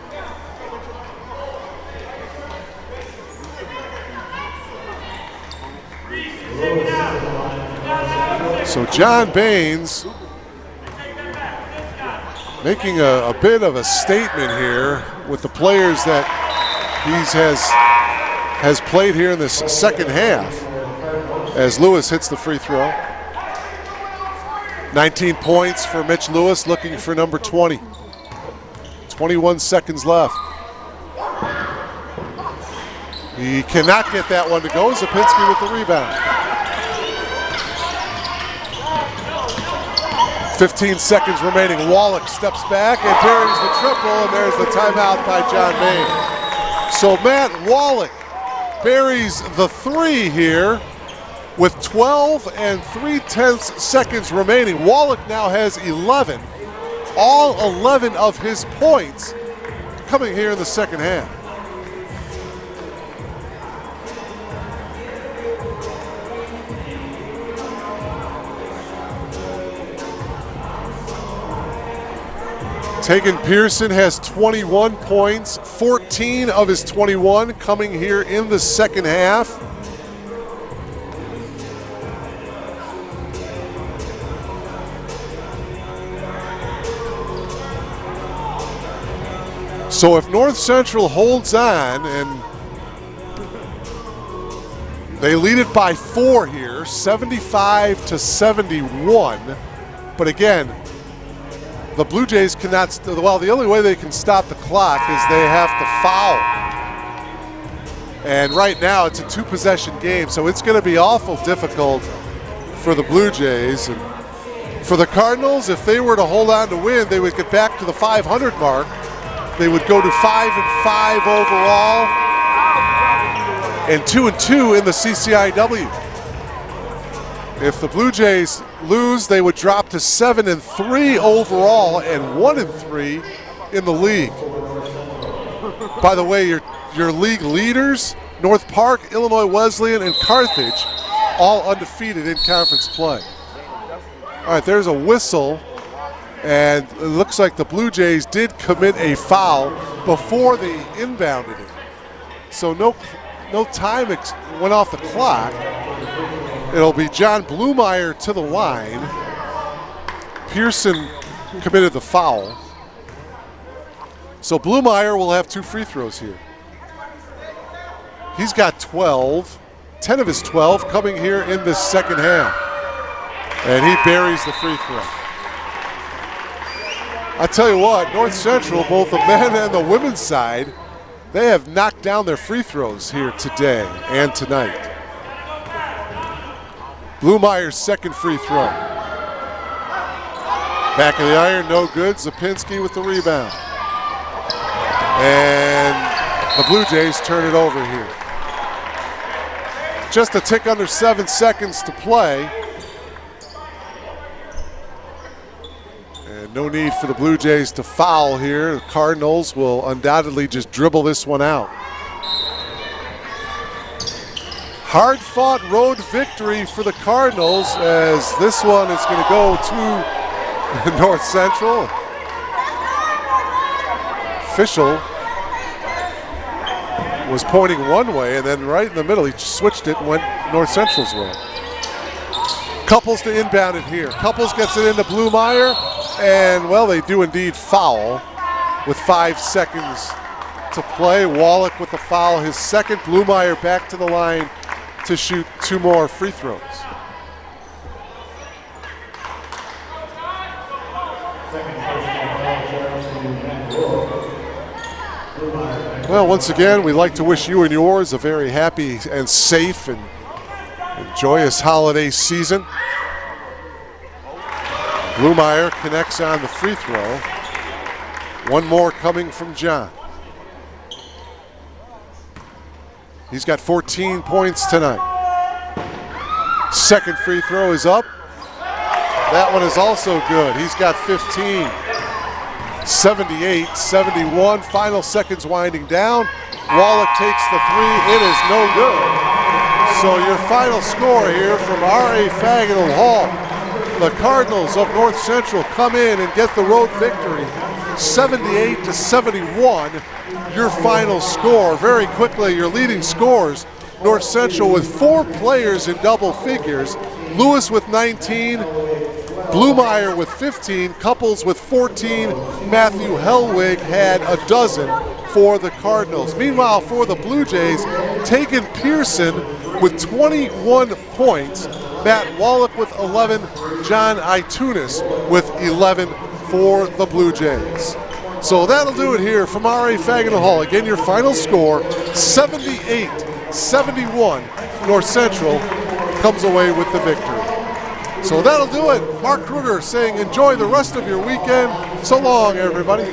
So John Baines making a bit of a statement here with the players that he has played here in this second half as Lewis hits the free throw. 19 points for Mitch Lewis, looking for number 20. 21 seconds left. He cannot get that one to go. Zapinski with the rebound. 15 seconds remaining. Wallach steps back and buries the triple, and there's the timeout by John Baines. So Matt Wallach buries the three here with 12 and 3/10 seconds remaining. Wallach now has 11, all 11 of his points coming here in the second half. Tegan Pearson has 21 points, 14 of his 21 coming here in the second half. So if North Central holds on, and they lead it by 4 here, 75-71, but again, the Blue Jays cannot, well, the only way they can stop the clock is they have to foul. And right now it's a 2-possession game, so it's going to be awful difficult for the Blue Jays. And for the Cardinals, if they were to hold on to win, they would get back to the 500 mark. They would go to 5-5 overall and 2-2 in the CCIW. If the Blue Jays lose, they would drop to 7-3 overall and 1-3 in the league. By the way, your league leaders, North Park, Illinois Wesleyan, and Carthage, all undefeated in conference play. All right, there's a whistle, and it looks like the Blue Jays did commit a foul before they inbounded it. So no time went off the clock. It'll be John Blumeyer to the line. Pearson committed the foul. So Blumeyer will have 2 free throws here. He's got 12, 10 of his 12 coming here in the second half. And he buries the free throw. I tell you what, North Central, both the men and the women's side, they have knocked down their free throws here today and tonight. Blumeyer's second free throw. Back of the iron, no good. Zapinski with the rebound. And the Blue Jays turn it over here. Just a tick under 7 seconds to play. And no need for the Blue Jays to foul here. The Cardinals will undoubtedly just dribble this one out. Hard-fought road victory for the Cardinals, as this one is going to go to North Central. Official was pointing one way, and then right in the middle, he switched it and went North Central's way. Couples to inbound it here. Couples gets it into Blumeyer, and, well, they do indeed foul with 5 seconds to play. Wallach with the foul, his second. Blumeyer back to the line to shoot 2 more free throws. Well, once again, we'd like to wish you and yours a very happy and safe and joyous holiday season. Blumeyer connects on the free throw. One more coming from John. He's got 14 points tonight. Second free throw is up. That one is also good. He's got 15. 78-71. Final seconds winding down. Wallach takes the three. It is no good. So your final score here from R.A. Faginal Hall. The Cardinals of North Central come in and get the road victory, 78-71. Your final score. Very quickly, your leading scorers, North Central with 4 players in double figures. Lewis with 19, Blumeyer with 15, Couples with 14, Matthew Hellwig had a dozen for the Cardinals. Meanwhile, for the Blue Jays, Tegan Pearson with 21 points, Matt Wallach with 11, John Itunis with 11 for the Blue Jays. So that'll do it here from R.A. Faginal Hall. Again, your final score, 78-71. North Central comes away with the victory. So that'll do it. Mark Kruger saying enjoy the rest of your weekend. So long, everybody.